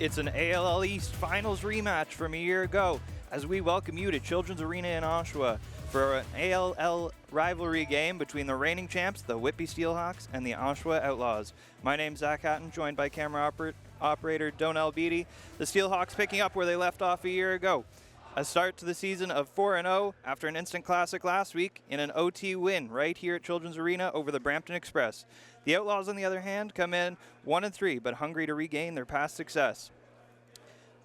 It's an ALL East Finals rematch from a year ago as we welcome you to Children's Arena in Oshawa for an ALL rivalry game between the reigning champs, the Whitby Steelhawks, and the Oshawa Outlaws. My name's Zach Hatton, joined by camera operator Donell Beatty. The Steelhawks picking up where they left off a year ago. A start to the season of 4-0 after an instant classic last week in an OT win right here at Children's Arena over the Brampton Express. The Outlaws, on the other hand, come in 1-3, but hungry to regain their past success.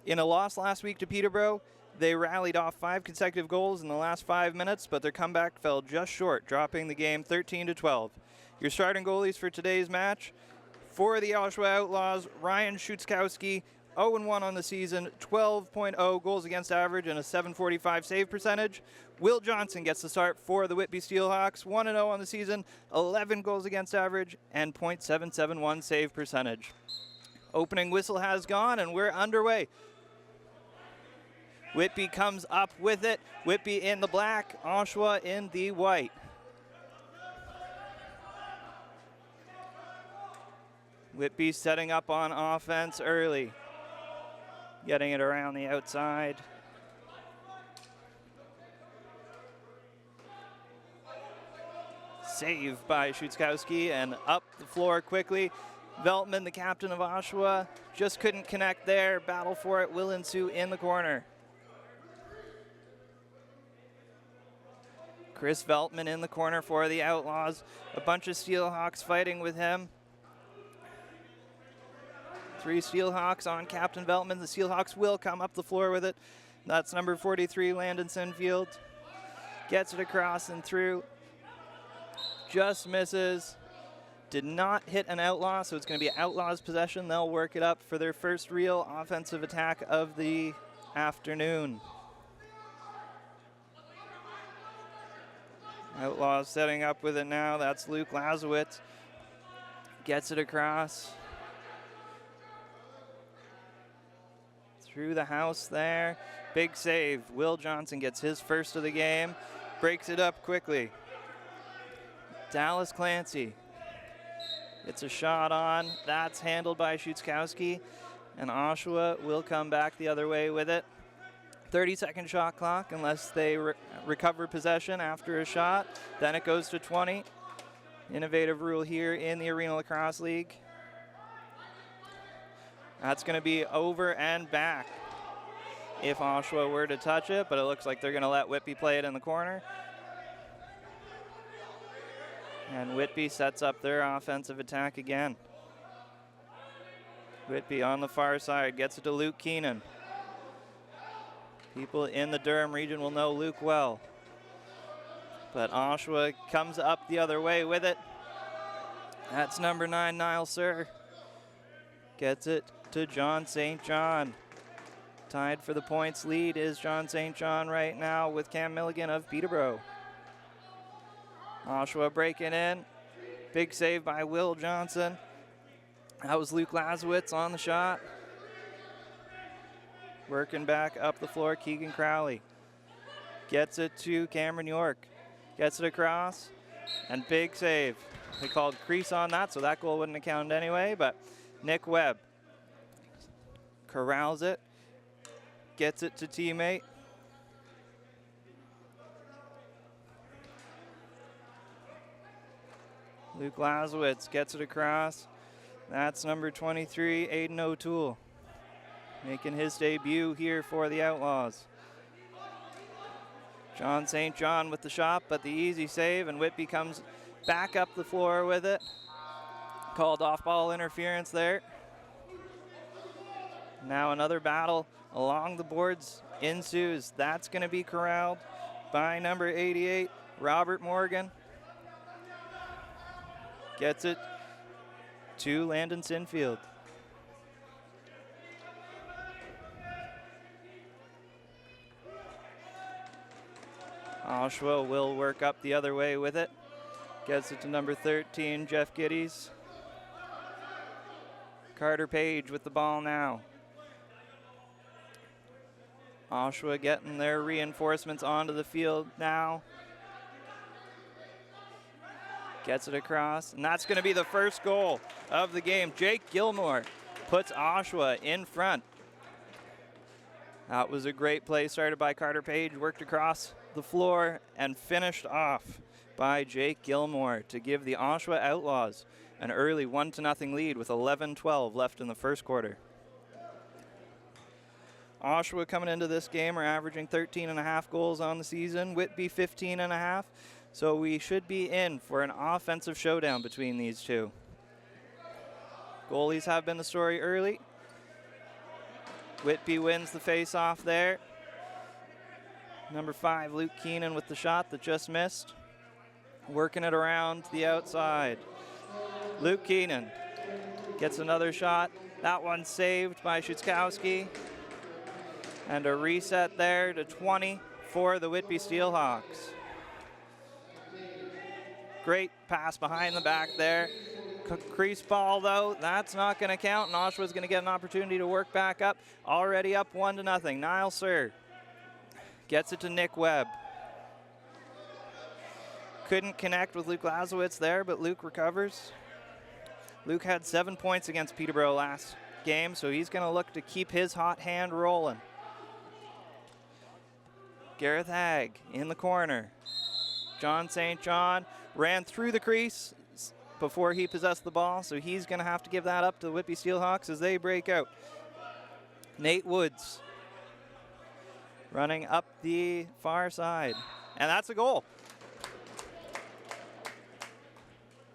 In a loss last week to Peterborough, they rallied off 5 consecutive goals in the last 5 minutes, but their comeback fell just short, dropping the game 13-12. Your starting goalies for today's match: for the Oshawa Outlaws, Ryan Schutzkowski, 0-1 on the season, 12.0 goals against average and a .745 save percentage. Will Johnson gets the start for the Whitby Steelhawks, 1-0 on the season, 11 goals against average and .771 save percentage. Opening whistle has gone and we're underway. Whitby comes up with it. Whitby in the black, Oshawa in the white. Whitby setting up on offense early. Getting it around the outside. Save by Schutzkowski and up the floor quickly. Veltman, the captain of Oshawa, just couldn't connect there. Battle for it will ensue in the corner. Chris Veltman in the corner for the Outlaws. A bunch of Steelhawks fighting with him. 3 Steelhawks on Captain Veltman. The Steelhawks will come up the floor with it. That's number 43, Landon Sinfield. Gets it across and through. Just misses. Did not hit an Outlaw, so it's going to be Outlaws' possession. They'll work it up for their first real offensive attack of the afternoon. Outlaws setting up with it now. That's Luke Lazowitz. Gets it across. Through the house there. Big save. Will Johnson gets his first of the game. Breaks it up quickly. Dallas Clancy gets a shot on. That's handled by Schutzkowski. And Oshawa will come back the other way with it. 30-second shot clock unless they recover possession after a shot. Then it goes to 20. Innovative rule here in the Arena Lacrosse League. That's going to be over and back if Oshawa were to touch it, but it looks like they're going to let Whitby play it in the corner. And Whitby sets up their offensive attack again. Whitby on the far side gets it to Luke Keenan. People in the Durham region will know Luke well. But Oshawa comes up the other way with it. That's number 9, Niall Sir. Gets it to John St. John. Tied for the points lead is John St. John right now with Cam Milligan of Peterborough. Oshawa breaking in. Big save by Will Johnson. That was Luke Lazowitz on the shot. Working back up the floor, Keegan Crowley. Gets it to Cameron York. Gets it across. And big save. They called crease on that, so that goal wouldn't have counted anyway, but Nick Webb corrals it, gets it to teammate. Luke Lazowitz gets it across. That's number 23, Aiden O'Toole, making his debut here for the Outlaws. John St. John with the shot, but the easy save, and Whitby comes back up the floor with it. Called off-ball interference there. Now another battle along the boards ensues. That's going to be corralled by number 88, Robert Morgan. Gets it to Landon Sinfield. Oshawa will work up the other way with it. Gets it to number 13, Jeff Giddies. Carter Page with the ball now. Oshawa getting their reinforcements onto the field now. Gets it across, and that's going to be the first goal of the game. Jake Gilmore puts Oshawa in front That was a great play started by Carter Page, worked across the floor and finished off by Jake Gilmore to give the Oshawa Outlaws an early 1-0 lead with 11:12 left in the first quarter. Oshawa coming into this game are averaging 13.5 goals on the season, Whitby 15.5, so we should be in for an offensive showdown between these two. Goalies have been the story early. Whitby wins the face-off there. Number 5, Luke Keenan with the shot that just missed. Working it around the outside. Luke Keenan gets another shot. That one saved by Szuczkowski. And a reset there to 20 for the Whitby Steelhawks. Great pass behind the back there. Crease ball, though, that's not going to count, and Oshawa's going to get an opportunity to work back up. Already up 1-0. Niall Sir gets it to Nick Webb. Couldn't connect with Luke Lazowitz there, but Luke recovers. Luke had 7 points against Peterborough last game, so he's going to look to keep his hot hand rolling. Gareth Hagg in the corner. John St. John ran through the crease before he possessed the ball, so he's going to have to give that up to the Whitby Steelhawks as they break out. Nate Woods running up the far side, and that's a goal.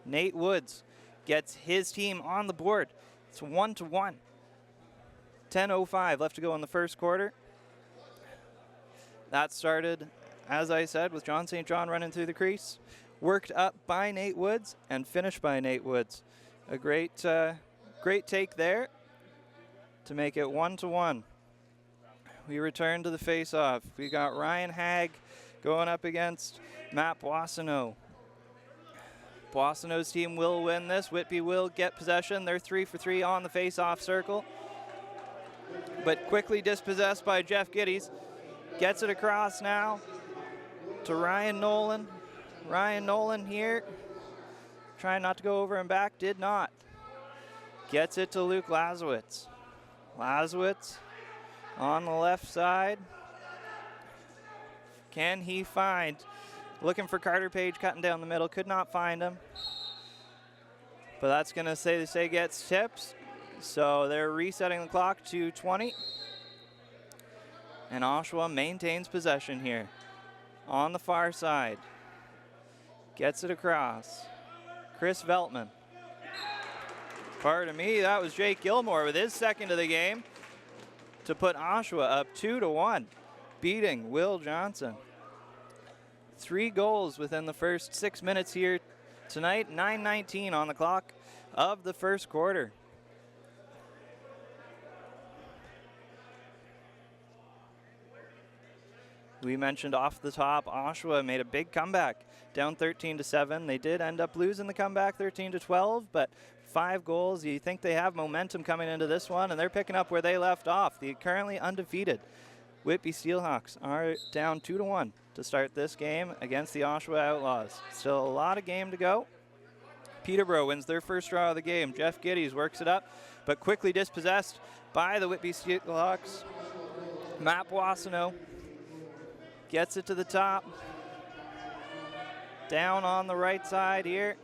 Nate Woods gets his team on the board. It's 1-1. 10:05 left to go in the first quarter. That started, as I said, with John St. John running through the crease. Worked up by Nate Woods and finished by Nate Woods. A great take there to make it 1-1. We return to the face-off. We got Ryan Hagg going up against Matt Boissonneau. Boissonneau's team will win this. Whitby will get possession. They're 3 for 3 on the face-off circle, but quickly dispossessed by Jeff Giddies. Gets it across now to Ryan Nolan. Ryan Nolan here, trying not to go over and back, did not. Gets it to Luke Lazowitz. Lazowitz on the left side. Can he find? Looking for Carter Page cutting down the middle, could not find him. But that's going to say gets tips. So they're resetting the clock to 20. And Oshawa maintains possession here on the far side. Gets it across. Chris Veltman. Pardon me, that was Jake Gilmore with his second of the game to put Oshawa up 2-1, beating Will Johnson. 3 goals within the first 6 minutes here tonight. 9:19 on the clock of the first quarter. We mentioned off the top, Oshawa made a big comeback, down 13-7. They did end up losing the comeback 13-12, but 5 goals. You think they have momentum coming into this one, and they're picking up where they left off. The currently undefeated Whitby Steelhawks are down 2-1 to start this game against the Oshawa Outlaws. Still a lot of game to go. Peterborough wins their first draw of the game. Jeff Giddies works it up, but quickly dispossessed by the Whitby Steelhawks. Matt Boissonneau gets it to the top. Down on the right side here.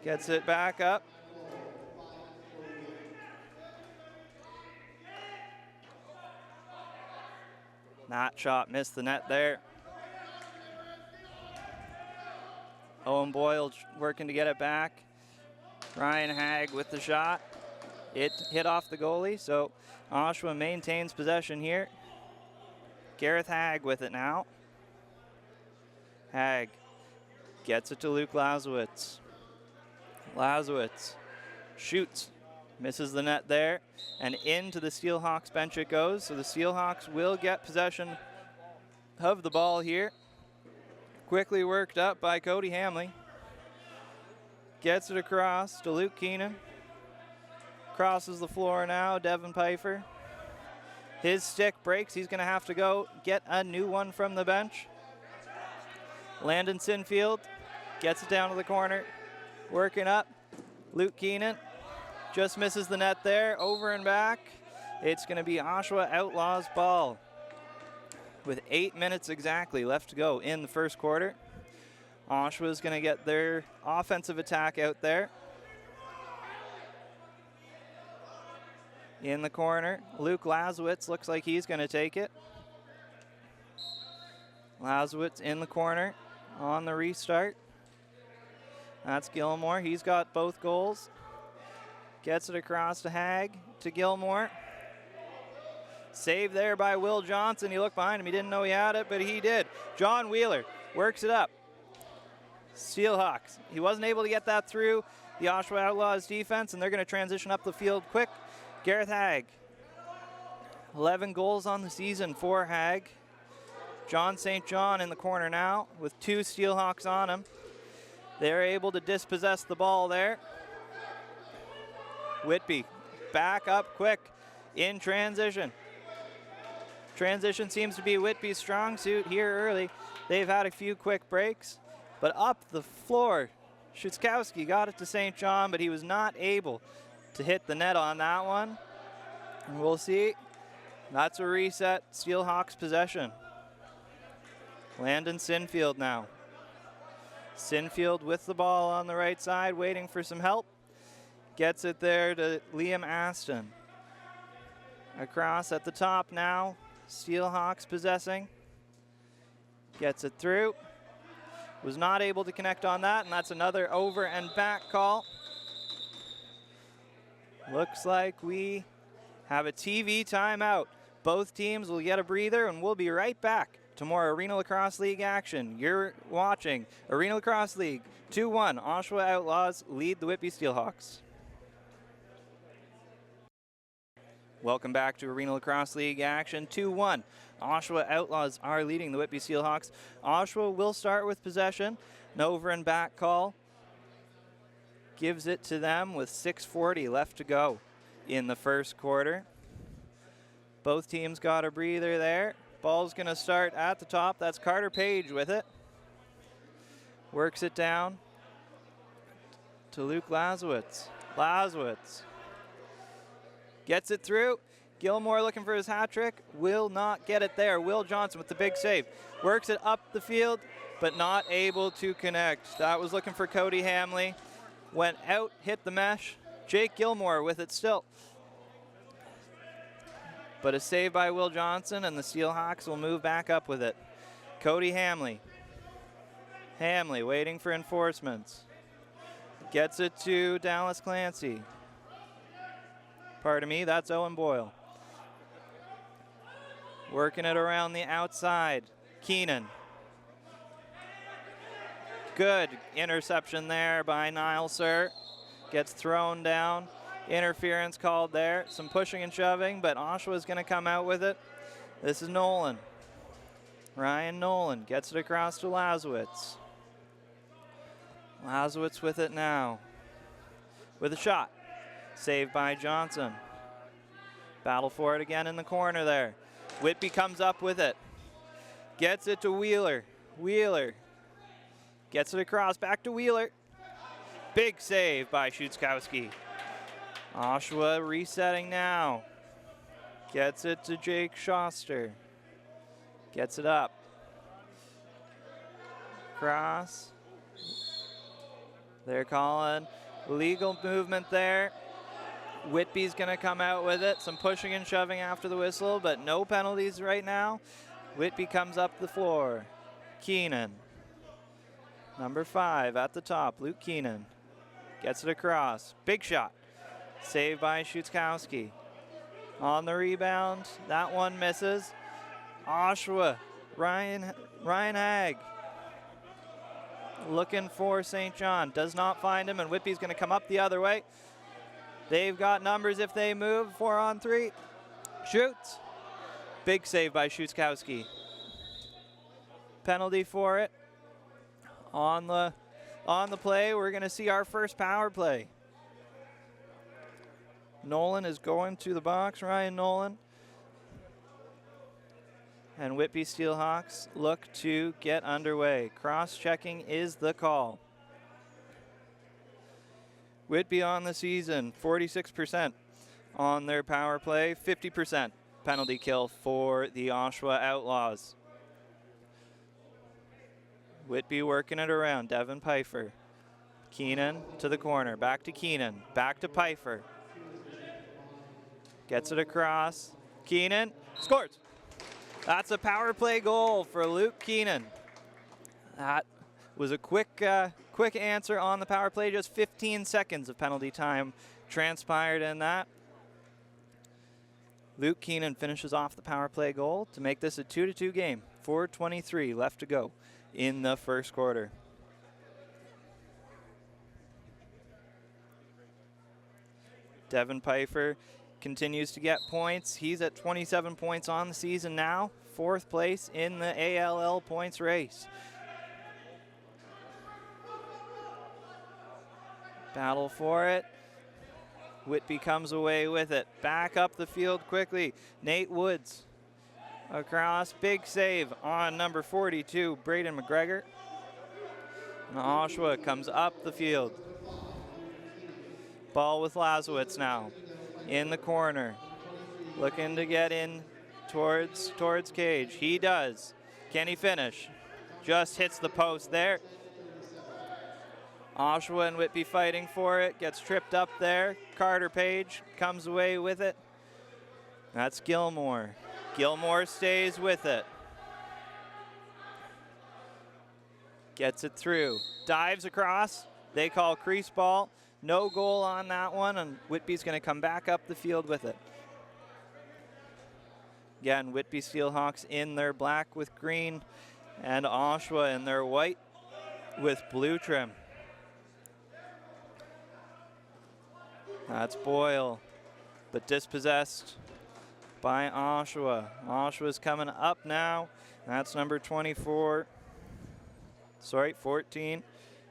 Gets it back up. That shot missed the net there. Owen Boyle working to get it back. Ryan Hagg with the shot. It hit off the goalie, so Oshawa maintains possession here. Gareth Hagg with it now. Hagg gets it to Luke Lazowitz. Lazowitz shoots, misses the net there, and into the Steelhawks bench it goes. So the Steelhawks will get possession of the ball here. Quickly worked up by Cody Hamley. Gets it across to Luke Keenan. Crosses the floor now, Devin Pfeiffer. His stick breaks. He's going to have to go get a new one from the bench. Landon Sinfield gets it down to the corner. Working up. Luke Keenan just misses the net there. Over and back. It's going to be Oshawa Outlaws ball with 8 minutes exactly left to go in the first quarter. Oshawa's going to get their offensive attack out there. In the corner, Luke Lazowitz looks like he's going to take it. Lazowitz in the corner on the restart. That's Gilmore. He's got both goals. Gets it across to Hag, to Gilmore. Save there by Will Johnson. He looked behind him. He didn't know he had it, but he did. John Wheeler works it up. Steelhawks. He wasn't able to get that through the Oshawa Outlaws defense, and they're going to transition up the field quick. Gareth Hag. 11 goals on the season for Hag. John St. John in the corner now with 2 Steelhawks on him. They're able to dispossess the ball there. Whitby back up quick in transition. Transition seems to be Whitby's strong suit here early. They've had a few quick breaks, but up the floor, Shutzkowski got it to St. John, but he was not able to hit the net on that one. And we'll see. That's a reset. Steelhawks possession. Landon Sinfield now. Sinfield with the ball on the right side, waiting for some help. Gets it there to Liam Aston. Across at the top now. Steelhawks possessing. Gets it through. Was not able to connect on that, and that's another over and back call. Looks like we have a TV timeout. Both teams will get a breather, and we'll be right back to more Arena Lacrosse League action. You're watching Arena Lacrosse League. 2-1, Oshawa Outlaws lead the Whitby Steelhawks. Welcome back to Arena Lacrosse League action. 2-1, Oshawa Outlaws are leading the Whitby Steelhawks. Oshawa will start with possession. An over and back call. Gives it to them with 6:40 left to go in the first quarter. Both teams got a breather there. Ball's going to start at the top. That's Carter Page with it. Works it down to Luke Lazowitz. Lazowitz gets it through. Gilmore looking for his hat trick. Will not get it there. Will Johnson with the big save. Works it up the field, but not able to connect. That was looking for Cody Hamley. Went out, hit the mesh. Jake Gilmore with it still. But a save by Will Johnson, and the Steelhawks will move back up with it. Cody Hamley. Hamley waiting for enforcements. Gets it to Dallas Clancy. Pardon me, that's Owen Boyle. Working it around the outside. Keenan. Good interception there by Niall Sir. Gets thrown down. Interference called there. Some pushing and shoving, but Oshawa's going to come out with it. This is Nolan. Ryan Nolan gets it across to Lazowitz. Lazowitz with it now. With a shot. Saved by Johnson. Battle for it again in the corner there. Whitby comes up with it. Gets it to Wheeler. Wheeler gets it across. Back to Wheeler. Big save by Shutzkowski. Oshawa resetting now. Gets it to Jake Schoster. Gets it up. Cross. They're calling legal movement there. Whitby's going to come out with it. Some pushing and shoving after the whistle, but no penalties right now. Whitby comes up the floor. Keenan. Number 5 at the top, Luke Keenan. Gets it across. Big shot. Saved by Shutzkowski. On the rebound, that one misses. Oshawa, Ryan Hag. Looking for St. John. Does not find him, and Whitby's going to come up the other way. They've got numbers if they move. 4-on-3. Shoots. Big save by Shutzkowski. Penalty for it. On the play, we're going to see our first power play. Nolan is going to the box, Ryan Nolan. And Whitby Steelhawks look to get underway. Cross-checking is the call. Whitby on the season, 46% on their power play. 50% penalty kill for the Oshawa Outlaws. Whitby working it around. Devin Pfeiffer. Keenan to the corner. Back to Keenan. Back to Pfeiffer. Gets it across. Keenan scores. That's a power play goal for Luke Keenan. That was a quick answer on the power play. Just 15 seconds of penalty time transpired in that. Luke Keenan finishes off the power play goal to make this a 2-2 game. 4:23 left to go in the first quarter. Devin Pfeiffer continues to get points. He's at 27 points on the season now. 4th place in the ALL points race. Battle for it. Whitby comes away with it. Back up the field quickly. Nate Woods across. Big save on number 42, Braden McGregor. And Oshawa comes up the field. Ball with Lazowitz now. In the corner. Looking to get in towards Cage. He does. Can he finish? Just hits the post there. Oshawa and Whitby fighting for it. Gets tripped up there. Carter Page comes away with it. That's Gilmore. Gilmore stays with it. Gets it through. Dives across. They call crease ball. No goal on that one, and Whitby's going to come back up the field with it. Again, Whitby Steelhawks in their black with green, and Oshawa in their white with blue trim. That's Boyle, but dispossessed by Oshawa. Oshawa's coming up now. That's number 14,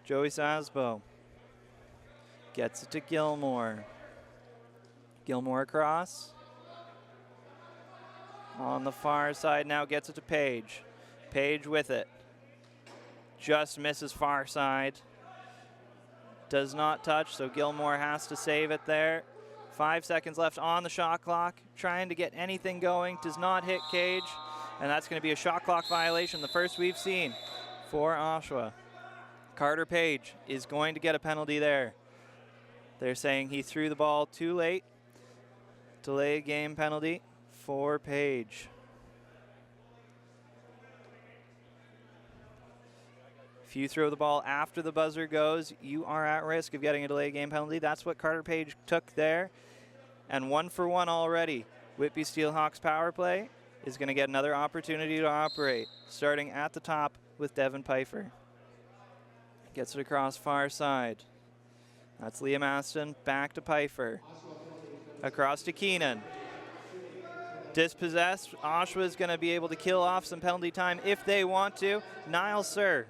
Joey Sasbo. Gets it to Gilmore. Gilmore across. On the far side now, gets it to Page. Page with it. Just misses far side. Does not touch, so Gilmore has to save it there. 5 seconds left on the shot clock. Trying to get anything going. Does not hit Cage. And that's going to be a shot clock violation, the first we've seen for Oshawa. Carter Page is going to get a penalty there. They're saying he threw the ball too late. Delay game penalty for Page. If you throw the ball after the buzzer goes, you are at risk of getting a delay game penalty. That's what Carter Page took there. And 1 for 1 already. Whitby Steelhawks power play is going to get another opportunity to operate. Starting at the top with Devin Pfeiffer. Gets it across far side. That's Liam Aston, back to Pfeiffer. Across to Keenan. Dispossessed. Oshawa is going to be able to kill off some penalty time if they want to. Niall Sir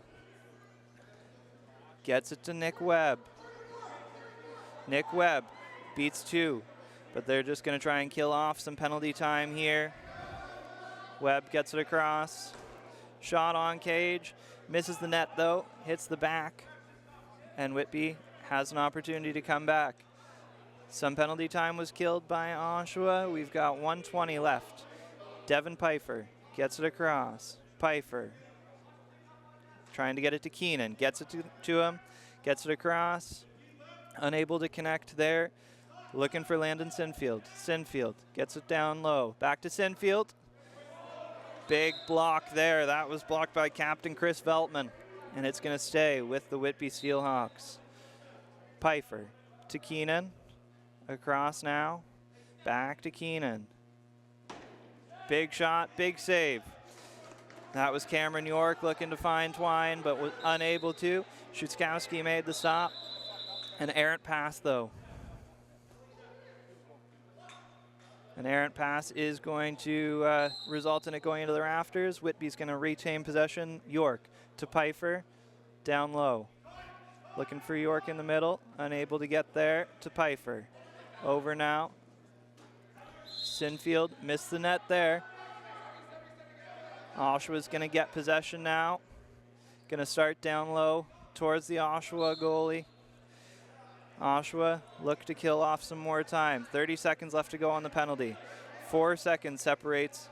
gets it to Nick Webb. Nick Webb beats 2, but they're just going to try and kill off some penalty time here. Webb gets it across. Shot on Cage. Misses the net though. Hits the back. And Whitby has an opportunity to come back. Some penalty time was killed by Oshawa. We've got 1:20 left. Devin Pfeiffer gets it across. Pfeiffer trying to get it to Keenan. Gets it to him. Gets it across. Unable to connect there. Looking for Landon Sinfield. Sinfield gets it down low. Back to Sinfield. Big block there. That was blocked by Captain Chris Veltman. And it's going to stay with the Whitby Steelhawks. Pfeiffer to Keenan. Across now. Back to Keenan. Big shot, big save. That was Cameron York looking to find Twine, but was unable to. Szuskowski made the stop. An errant pass, though. An errant pass is going to result in it going into the rafters. Whitby's going to retain possession. York to Pfeiffer. Down low. Looking for York in the middle. Unable to get there to Pfeiffer. Over now. Sinfield missed the net there. Oshawa's going to get possession now. Going to start down low towards the Oshawa goalie. Oshawa look to kill off some more time. 30 seconds left to go on the penalty. 4 seconds separates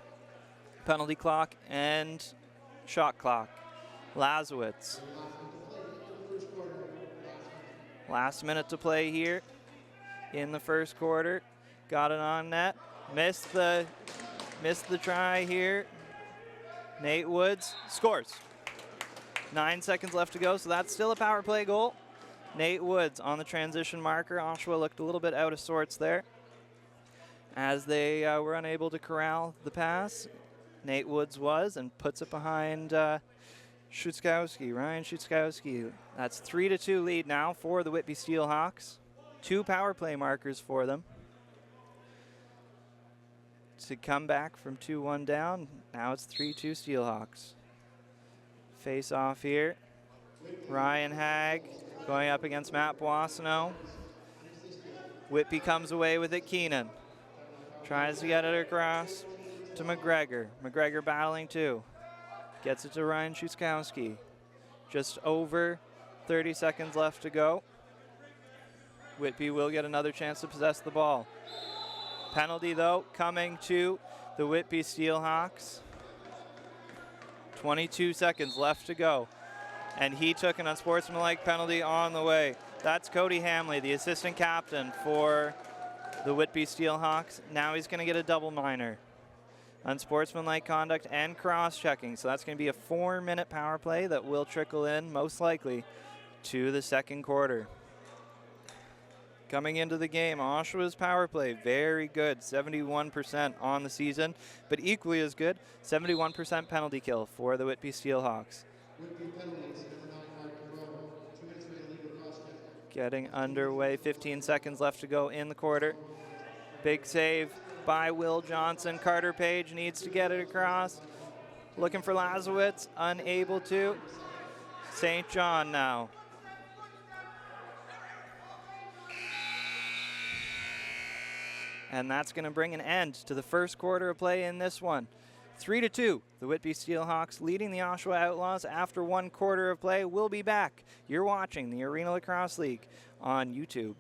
penalty clock and shot clock. Lazowitz. Last minute to play here in the first quarter. Got it on net. Missed the try here. Nate Woods scores. 9 seconds left to go, so that's still a power play goal. Nate Woods on the transition marker. Oshawa looked a little bit out of sorts there as they were unable to corral the pass. Nate Woods was, and puts it behind Ryan Schutzkowski. That's 3-2 lead now for the Whitby Steelhawks. 2 power play markers for them to come back from 2-1 down. Now it's 3-2 Steelhawks. Face off here. Ryan Hagg going up against Matt Boissonneau. Whitby comes away with it. Keenan tries to get it across to McGregor. McGregor battling too. Gets it to Ryan Schutzkowski. Just over 30 seconds left to go. Whitby will get another chance to possess the ball. Penalty though coming to the Whitby Steelhawks. 22 seconds left to go. And he took an unsportsmanlike penalty on the way. That's Cody Hamley, the assistant captain for the Whitby Steelhawks. Now he's going to get a double minor. Unsportsmanlike conduct and cross-checking. So that's going to be a 4-minute power play that will trickle in, most likely, to the second quarter. Coming into the game, Oshawa's power play, very good, 71% on the season, but equally as good, 71% penalty kill for the Whitby Steelhawks. Getting underway, 15 seconds left to go in the quarter. Big save by Will Johnson. Carter Page needs to get it across. Looking for Lazowitz, unable to. St. John now. And that's going to bring an end to the first quarter of play in this one. 3-2, the Whitby Steelhawks leading the Oshawa Outlaws after 1 quarter of play. We'll be back. You're watching the Arena Lacrosse League on YouTube.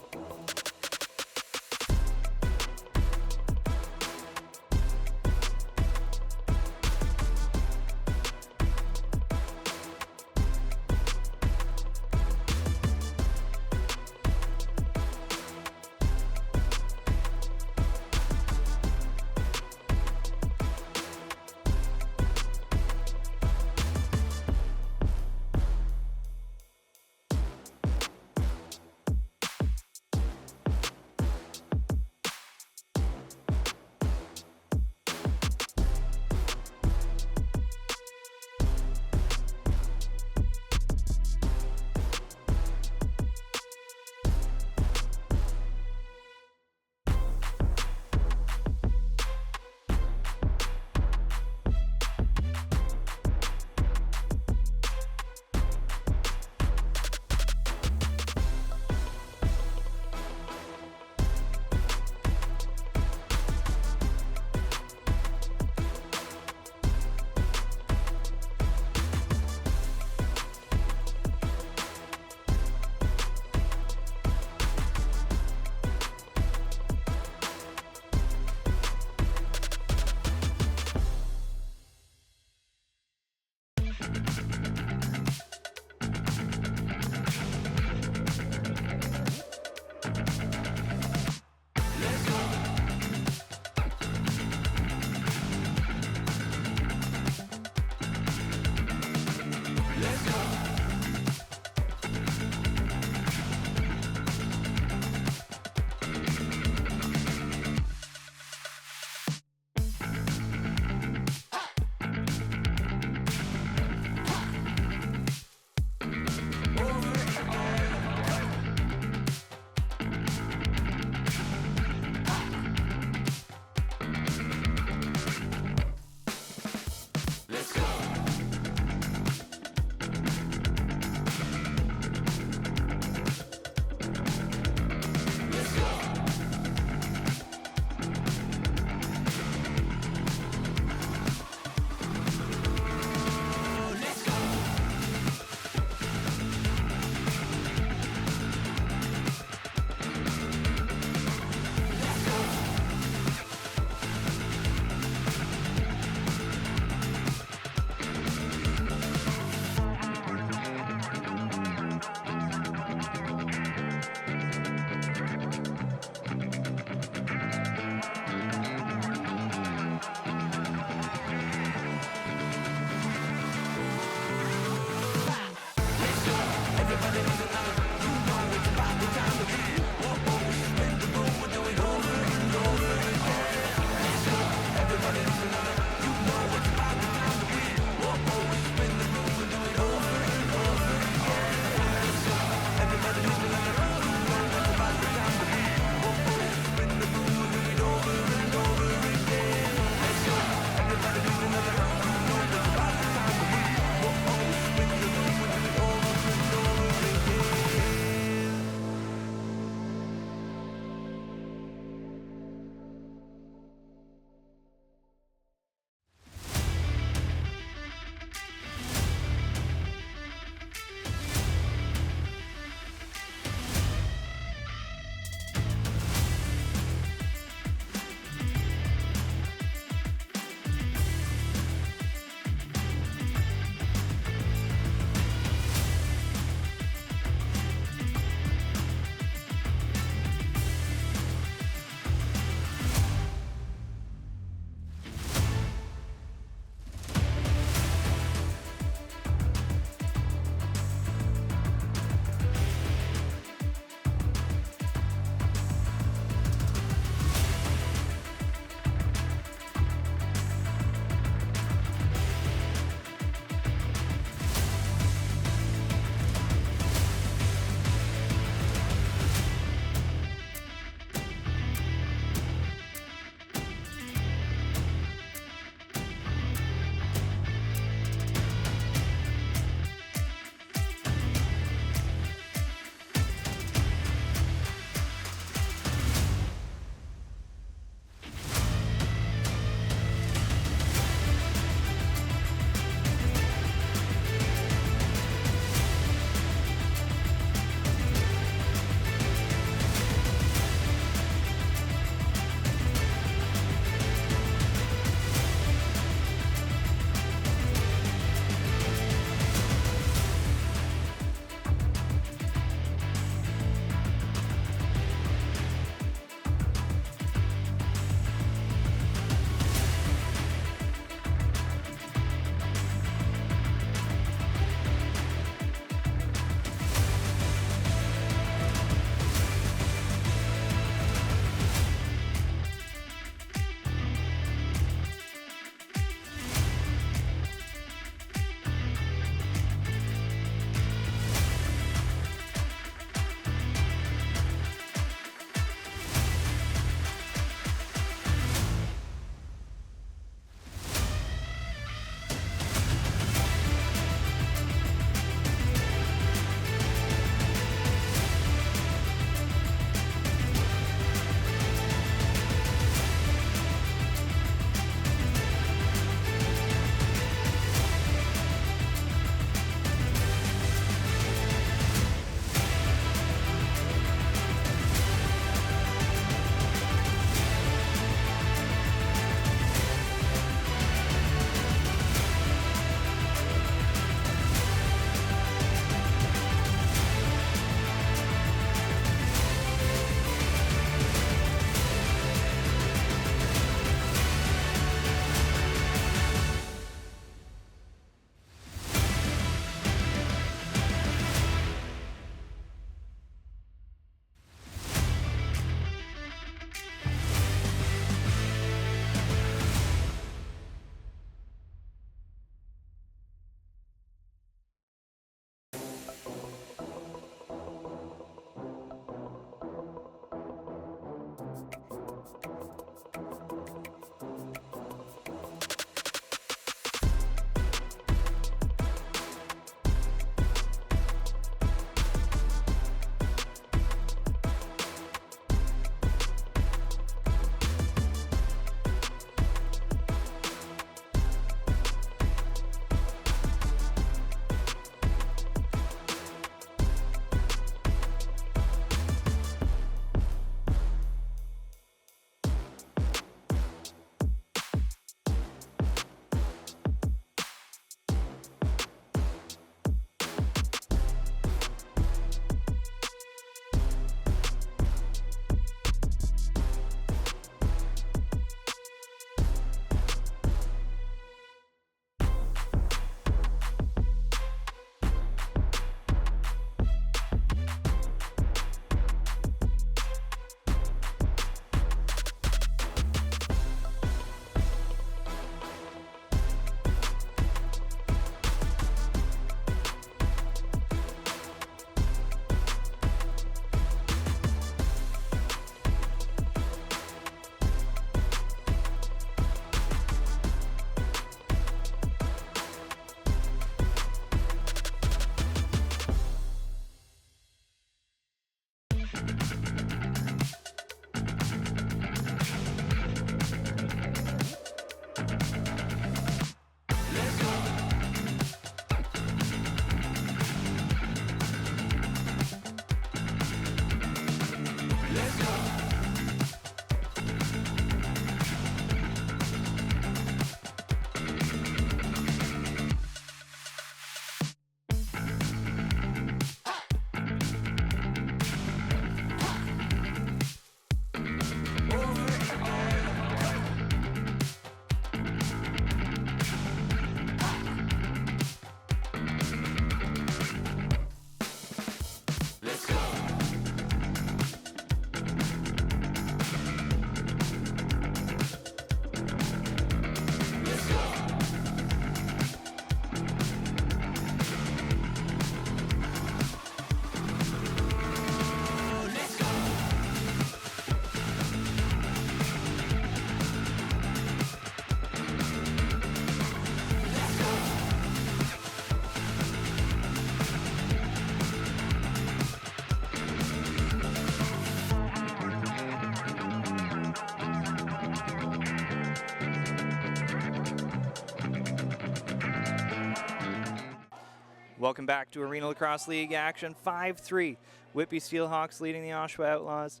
Welcome back to Arena Lacrosse League action. 5-3. Whitby Steelhawks leading the Oshawa Outlaws.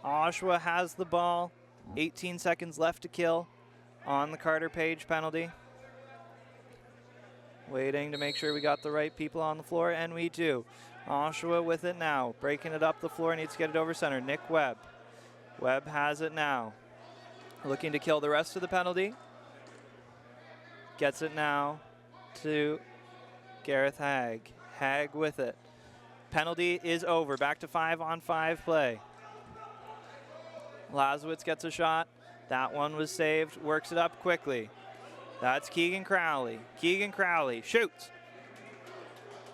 Oshawa has the ball. 18 seconds left to kill on the Carter Page penalty. Waiting to make sure we got the right people on the floor, and we do. Oshawa with it now. Breaking it up the floor, needs to get it over center. Nick Webb. Webb has it now. Looking to kill the rest of the penalty. Gets it now to Gareth Hag. Hag with it. Penalty is over. Back to 5-on-5 play. Lazowitz gets a shot. That one was saved. Works it up quickly. That's Keegan Crowley. Keegan Crowley shoots.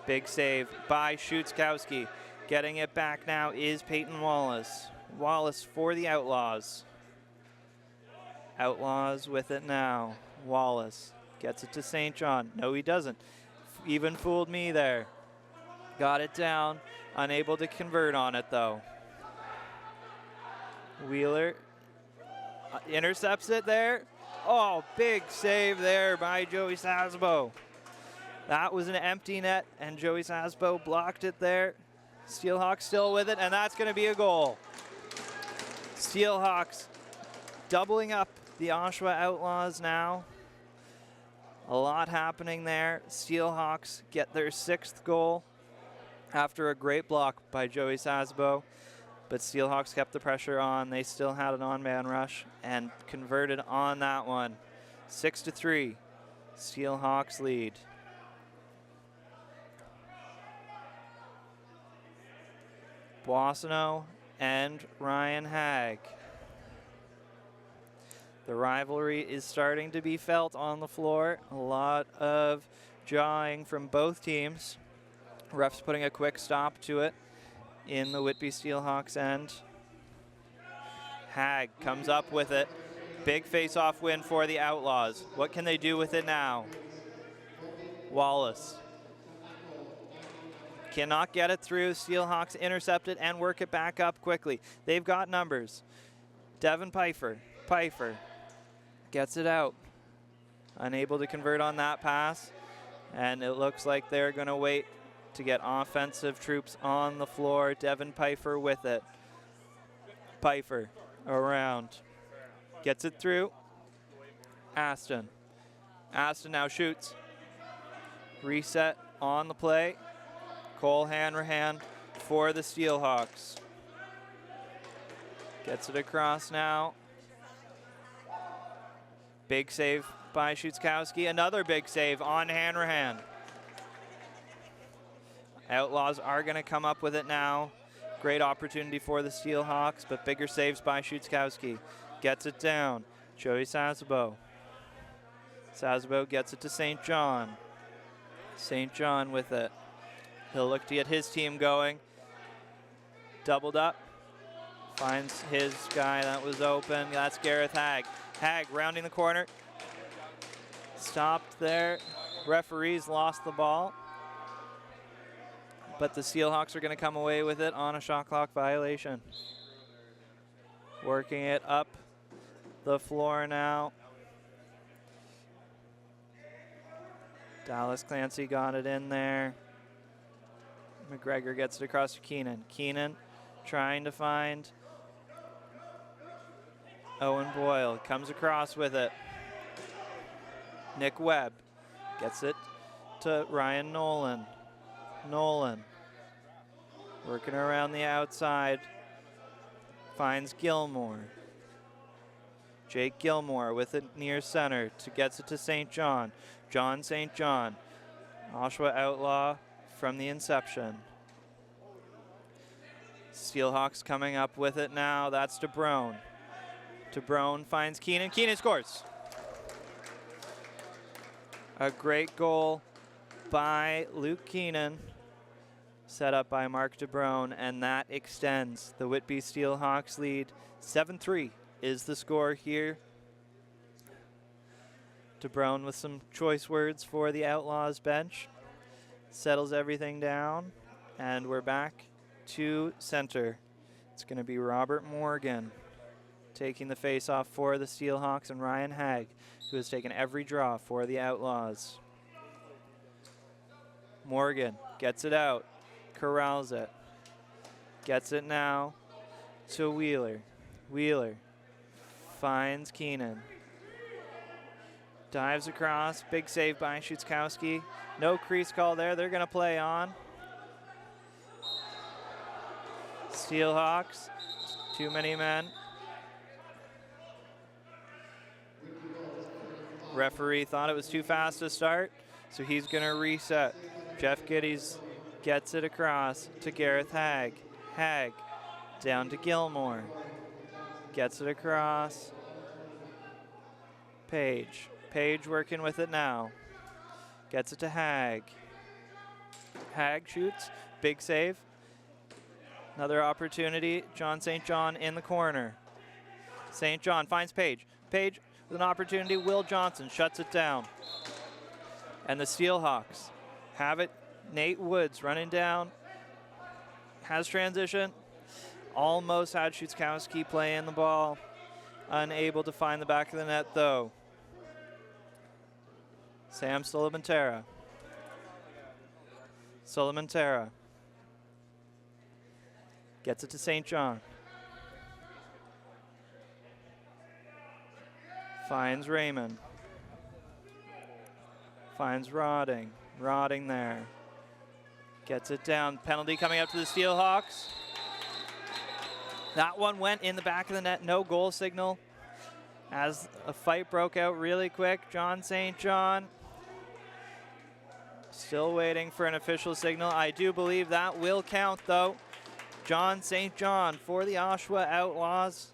Big save by Schutzkowski. Getting it back now is Peyton Wallace. Wallace for the Outlaws. Outlaws with it now. Wallace gets it to St. John. No, he doesn't. Even fooled me there. Got it down. Unable to convert on it, though. Wheeler intercepts it there. Oh, big save there by Joey Sasbo. That was an empty net, and Joey Sasbo blocked it there. Steelhawks still with it, and that's going to be a goal. Steelhawks doubling up the Oshawa Outlaws now. A lot happening there. Steelhawks get their 6th goal after a great block by Joey Sasbo. But Steelhawks kept the pressure on. They still had an on-man rush and converted on that one. 6-3. Steelhawks lead. Boissonneau and Ryan Hag. The rivalry is starting to be felt on the floor. A lot of jawing from both teams. Refs putting a quick stop to it in the Whitby Steelhawks end. Hag comes up with it. Big face-off win for the Outlaws. What can they do with it now? Wallace cannot get it through. Steelhawks intercept it and work it back up quickly. They've got numbers. Devin Pfeiffer. Pfeiffer gets it out. Unable to convert on that pass. And it looks like they're going to wait to get offensive troops on the floor. Devin Pfeiffer with it. Pfeiffer around. Gets it through. Aston. Aston now shoots. Reset on the play. Cole Hanrahan for the Steelhawks. Gets it across now. Big save by Schutzkowski. Another big save on Hanrahan. Outlaws are going to come up with it now. Great opportunity for the Steelhawks, but bigger saves by Schutzkowski. Gets it down. Joey Sasbo. Sasbo gets it to St. John. St. John with it. He'll look to get his team going. Doubled up. Finds his guy that was open. That's Gareth Hag. Hag rounding the corner. Stopped there. Referees lost the ball. But the Steelhawks are going to come away with it on a shot clock violation. Working it up the floor now. Dallas Clancy got it in there. McGregor gets it across to Keenan. Keenan trying to find Owen Boyle. Comes across with it. Nick Webb gets it to Ryan Nolan. Nolan working around the outside. Finds Gilmore. Jake Gilmore with it near center. Gets it to St. John. John St. John. Oshawa Outlaw from the inception. Steelhawks coming up with it now. That's DeBrone. DeBrone finds Keenan. Keenan scores. A great goal by Luke Keenan. Set up by Mark DeBrone, and that extends the Whitby Steelhawks lead. 7-3 is the score here. DeBrone with some choice words for the Outlaws bench. Settles everything down, and we're back to center. It's going to be Robert Morgan taking the face-off for the Steelhawks, and Ryan Hag, who has taken every draw for the Outlaws. Morgan gets it out, corrals it, gets it now to Wheeler. Wheeler finds Keenan. Dives across, big save by Schutzkowski. No crease call there, they're gonna play on. Steelhawks, too many men. Referee thought it was too fast to start, so he's gonna reset. Jeff Giddies gets it across to Gareth Hag. Hag down to Gilmore. Gets it across. Page. Page working with it now. Gets it to Hag. Hag shoots. Big save. Another opportunity. John St. John in the corner. St. John finds Page. Page with an opportunity. Will Johnson shuts it down. And the Steelhawks have it. Nate Woods running down. Has transition. Almost had Schutzkowski playing the ball. Unable to find the back of the net though. Sam Suleman-Tara. Suleman-Tara. Gets it to St. John. Finds Raymond. Finds Rodding. Rodding there. Gets it down. Penalty coming up to the Steelhawks. That one went in the back of the net. No goal signal. As a fight broke out really quick. John St. John still waiting for an official signal. I do believe that will count though. John St. John for the Oshawa Outlaws.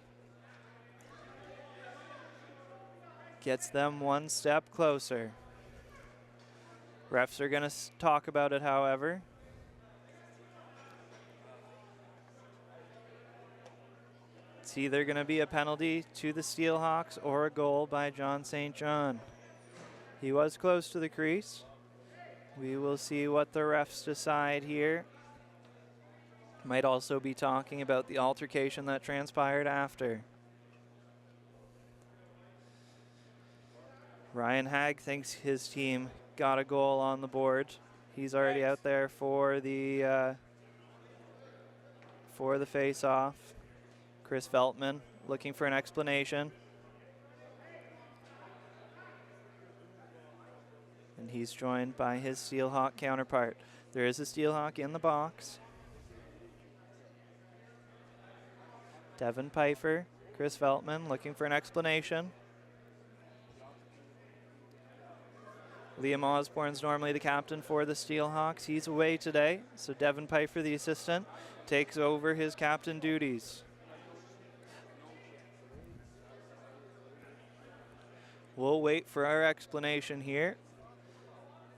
Gets them one step closer. Refs are going to talk about it, however. It's either going to be a penalty to the Steelhawks or a goal by John St. John. He was close to the crease. We will see what the refs decide here. Might also be talking about the altercation that transpired after. Ryan Hag thinks his team got a goal on the board. He's already out there for the face-off. Chris Veltman looking for an explanation. And he's joined by his Steelhawk counterpart. There is a Steelhawk in the box. Devin Pfeiffer, Chris Veltman looking for an explanation. Liam Osborne's normally the captain for the Steelhawks. He's away today, so Devin Pfeiffer, the assistant, takes over his captain duties. We'll wait for our explanation here.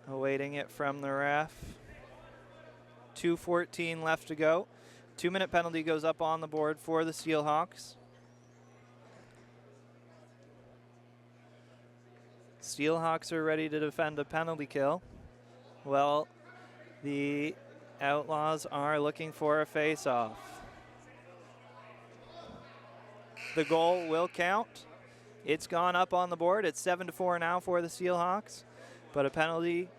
Awaiting it from the ref. 2:14 left to go. 2-minute penalty goes up on the board for the Steelhawks. Steelhawks are ready to defend a penalty kill. Well, the Outlaws are looking for a face-off. The goal will count. It's gone up on the board. It's 7-4 now for the Steelhawks, but a penalty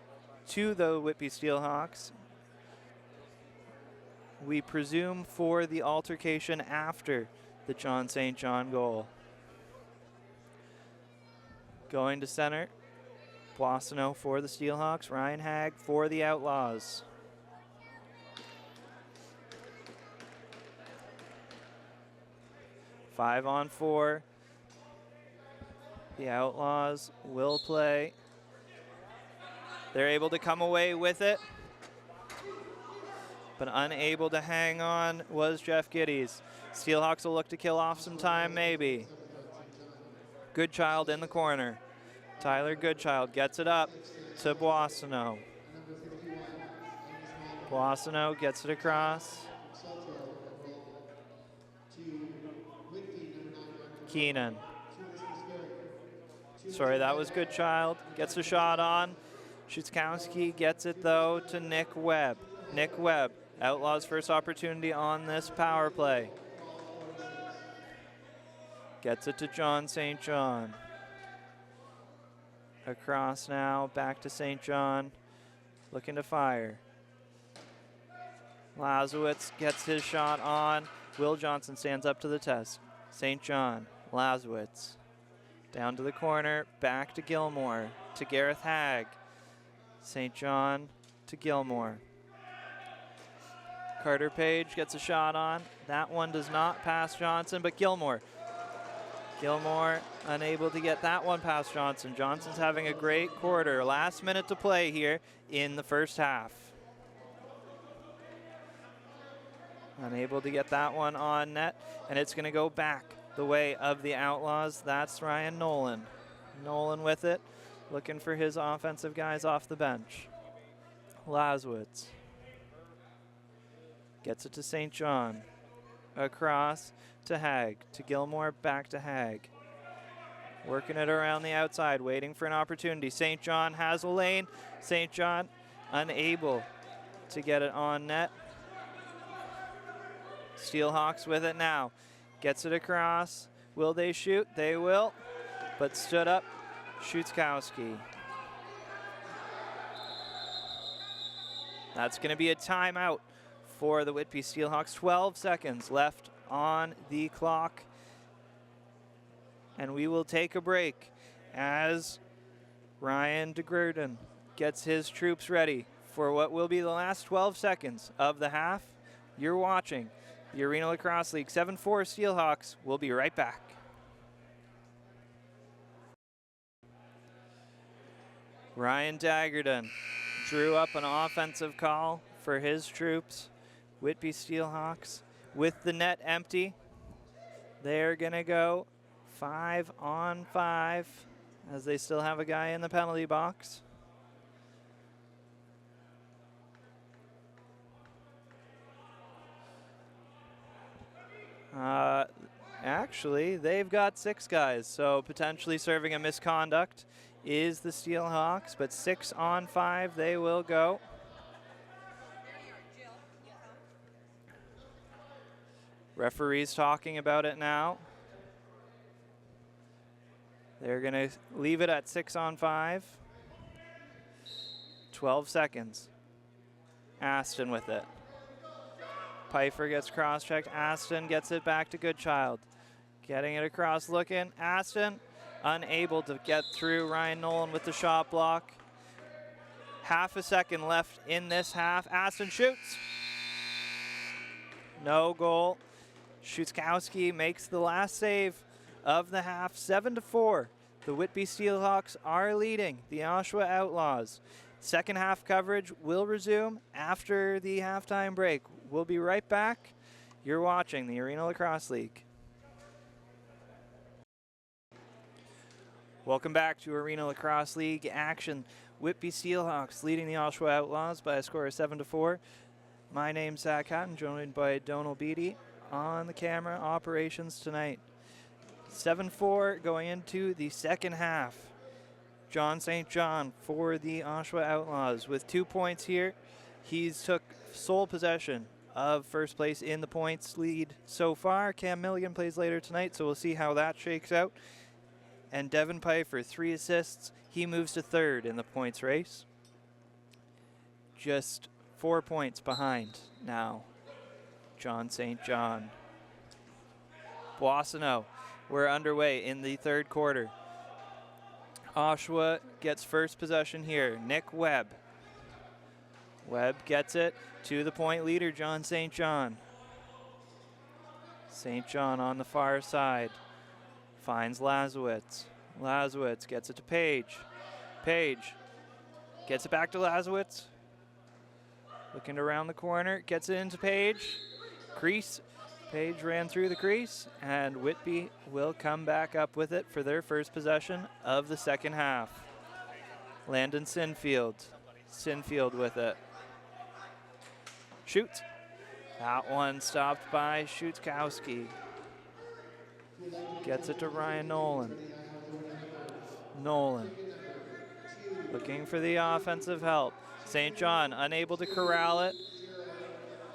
to the Whitby Steelhawks. We presume for the altercation after the John St. John goal. Going to center, Boissonneau for the Steelhawks, Ryan Hag for the Outlaws. Five on four. The Outlaws will play. They're able to come away with it, but unable to hang on was Jeff Giddies. Steelhawks will look to kill off some time, maybe. Goodchild in the corner. Tyler Goodchild gets it up to Boissonneau. Boissonneau gets it across. Keenan. Sorry, that was Goodchild. Gets a shot on. Schutzkowski gets it, though, to Nick Webb. Nick Webb, Outlaws' first opportunity on this power play. Gets it to John St. John. Across now, back to St. John. looking to fire. Lazowitz gets his shot on. Will Johnson stands up to the test. St. John, Lazowitz. Down to the corner, back to Gilmore, to Gareth Hagg. St. John to Gilmore. Carter Page gets a shot on. That one does not pass Johnson, but Gilmore. Gilmore unable to get that one past Johnson. Johnson's having a great quarter. Last minute to play here in the first half. Unable to get that one on net, and it's going to go back the way of the Outlaws. That's Ryan Nolan. Nolan with it, looking for his offensive guys off the bench. Lazowitz gets it to St. John. Across to Hagg, to Gilmore, back to Hagg. Working it around the outside, waiting for an opportunity. St. John has a lane. St. John unable to get it on net. Steelhawks with it now. Gets it across. Will they shoot? They will. But stood up, Schutzkowski. That's going to be a timeout for the Whitby Steelhawks. 12 seconds left on the clock. And we will take a break as Ryan DeGruden gets his troops ready for what will be the last 12 seconds of the half. You're watching the Arena Lacrosse League 7-4 Steelhawks. We'll be right back. Ryan Dagerden drew up an offensive call for his troops. Whitby Steelhawks with the net empty. They're going to go 5-on-5 as they still have a guy in the penalty box. Actually, they've got 6 guys, so potentially serving a misconduct is the Steelhawks, but 6-on-5 they will go. Referee's talking about it now. They're going to leave it at 6-on-5. 12 seconds. Aston with it. Pfeiffer gets cross-checked. Aston gets it back to Goodchild. Getting it across, looking. Aston unable to get through. Ryan Nolan with the shot block. Half a second left in this half. Aston shoots. No goal. Schutzkowski makes the last save of the half. 7-4. The Whitby Steelhawks are leading the Oshawa Outlaws. Second half coverage will resume after the halftime break. We'll be right back. You're watching the Arena Lacrosse League. Welcome back to Arena Lacrosse League action. Whitby Steelhawks leading the Oshawa Outlaws by a score of 7-4. My name's Zach Hatton, joined by Donald Beatty on the camera operations tonight. 7-4 going into the second half. John St. John for the Oshawa Outlaws with 2 points here. He's took sole possession of first place in the points lead so far. Cam Milligan plays later tonight, so we'll see how that shakes out. And Devin Pfeiffer, 3 assists. He moves to third in the points race. Just 4 points behind now. John St. John. Boissonneau, we're underway in the third quarter. Oshawa gets first possession here. Nick Webb. Webb gets it to the point leader, John St. John. St. John on the far side. Finds Lazowitz. Lazowitz gets it to Page. Page gets it back to Lazowitz. Looking around the corner. Gets it into Page. Crease. Page ran through the crease, and Whitby will come back up with it for their first possession of the second half. Landon Sinfield. Sinfield with it. Shoots. That one stopped by Schutzkowski. Gets it to Ryan Nolan. Nolan looking for the offensive help. St. John unable to corral it.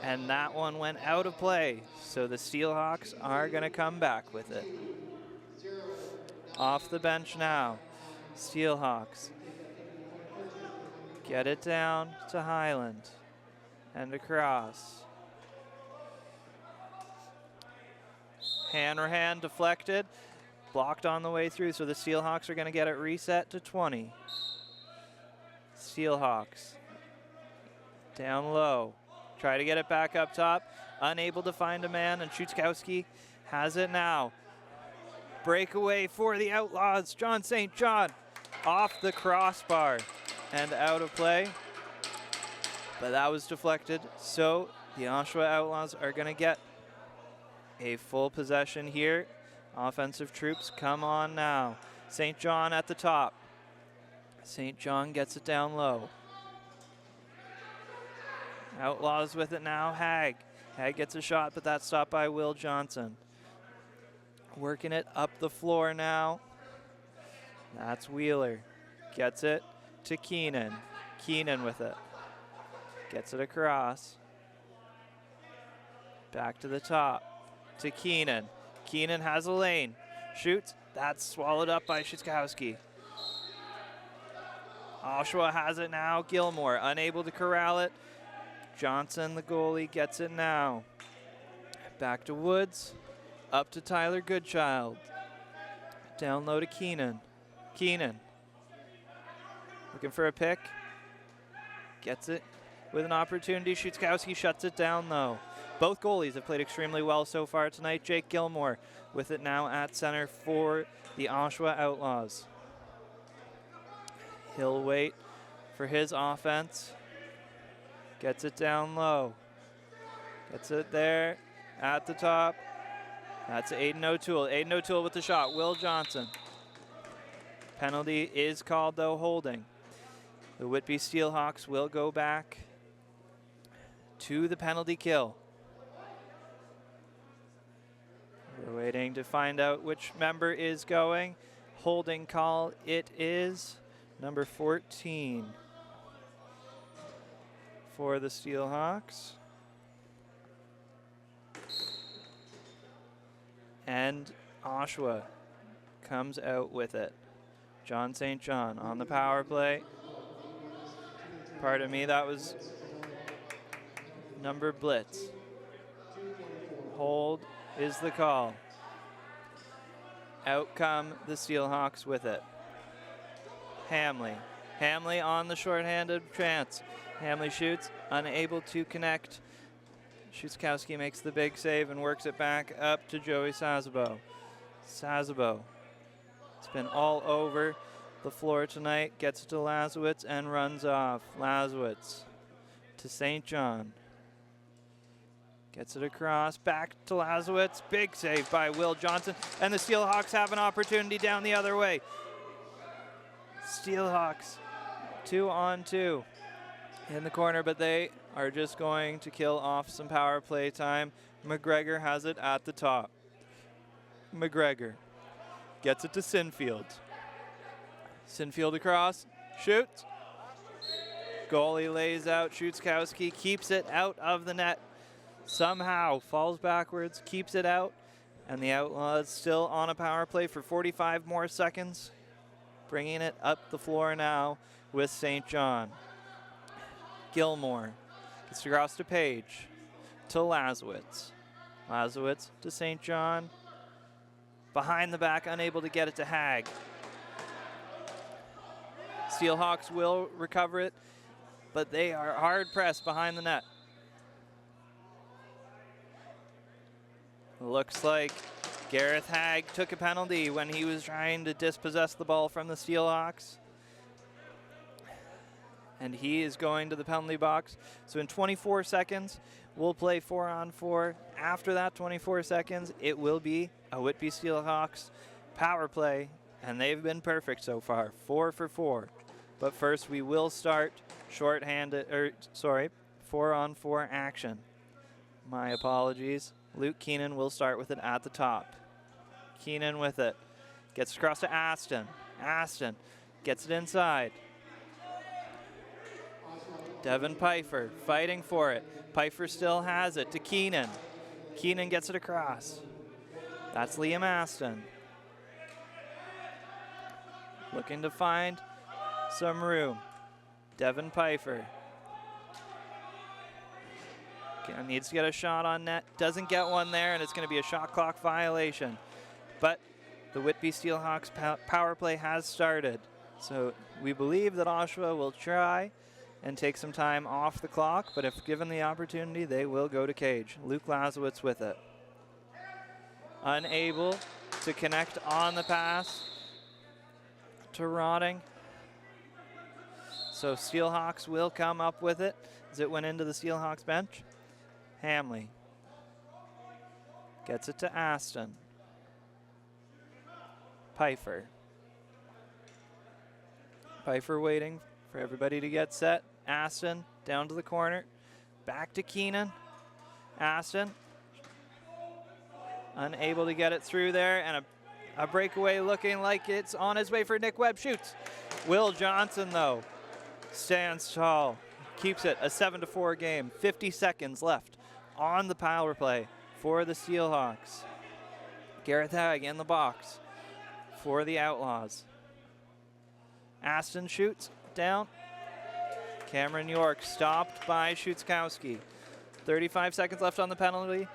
And that one went out of play. So the Steelhawks are going to come back with it. Off the bench now. Steelhawks Get it down to Highland and across. Hanrahan deflected, blocked on the way through, so the Steelhawks are going to get it reset to 20. Steelhawks down low, try to get it back up top, unable to find a man, and Szuczkowski has it now. Breakaway for the Outlaws. John St. John off the crossbar and out of play, but that was deflected, so the Oshawa Outlaws are going to get a full possession here. Offensive troops, come on now. St. John at the top. St. John gets it down low. Outlaws with it now, Hag. Hag gets a shot, but that's stopped by Will Johnson. Working it up the floor now. That's Wheeler. Gets it to Keenan. Keenan with it. Gets it across. Back to the top to Keenan. Keenan has a lane. Shoots. That's swallowed up by Szuczkowski. Oshawa has it now. Gilmore unable to corral it. Johnson, the goalie, gets it now. Back to Woods. Up to Tyler Goodchild. Down low to Keenan. Keenan. Looking for a pick. Gets it with an opportunity. Szuczkowski shuts it down though. Both goalies have played extremely well so far tonight. Jake Gilmore with it now at center for the Oshawa Outlaws. He'll wait for his offense. Gets it down low. Gets it there at the top. That's Aiden O'Toole. Aiden O'Toole with the shot. Will Johnson. Penalty is called though, holding. The Whitby Steelhawks will go back to the penalty kill. We're waiting to find out which member is going. Holding call, it is number 14 for the Steelhawks. And Oshawa comes out with it. John St. John on the power play. Pardon me, that was number Blitz. Hold is the call. Out come the Steelhawks with it. Hamley. Hamley on the shorthanded chance. Hamley shoots, unable to connect. Szuczkowski makes the big save and works it back up to Joey Sazabo. Sazabo. It's been all over the floor tonight. Gets it to Lazowitz and runs off. Lazowitz to St. John. Gets it across, back to Lazowitz. Big save by Will Johnson. And the Steelhawks have an opportunity down the other way. Steelhawks 2-on-2 in the corner, but they are just going to kill off some power play time. McGregor has it at the top. McGregor gets it to Sinfield. Sinfield across, shoots. Goalie lays out, Szuczkowski keeps it out of the net. Somehow falls backwards, keeps it out, and the Outlaws still on a power play for 45 more seconds. Bringing it up the floor now with St. John. Gilmore gets across to Page, to Lazowitz. Lazowitz to St. John. Behind the back, unable to get it to Hag. Steelhawks will recover it, but they are hard pressed behind the net. Looks like Gareth Hag took a penalty when he was trying to dispossess the ball from the Steelhawks. And he is going to the penalty box. So in 24 seconds, we'll play 4-on-4. After that 24 seconds, it will be a Whitby Steelhawks power play. And they've been perfect so far, 4 for 4. But first we will start 4-on-4 action. My apologies. Luke Keenan will start with it at the top. Keenan with it. Gets across to Aston. Aston gets it inside. Devin Pfeiffer fighting for it. Pfeiffer still has it to Keenan. Keenan gets it across. That's Liam Aston. Looking to find some room. Devin Pfeiffer. Needs to get a shot on net. Doesn't get one there, and it's going to be a shot clock violation. But the Whitby Steelhawks power play has started. So we believe that Oshawa will try and take some time off the clock, but if given the opportunity, they will go to cage. Luke Lazowitz with it. Unable to connect on the pass to Rotting. So Steelhawks will come up with it as it went into the Steelhawks bench. Hamley gets it to Aston. Pfeiffer. Pfeiffer waiting for everybody to get set. Aston down to the corner. Back to Keenan. Aston unable to get it through there, and a breakaway looking like it's on his way for Nick Webb. Shoots. Will Johnson, though, stands tall. Keeps it a 7-4 game. 50 seconds left on the power play for the Steelhawks. Gareth Hagg in the box for the Outlaws. Aston shoots down. Cameron York stopped by Schutzkowski. 35 seconds left on the penalty.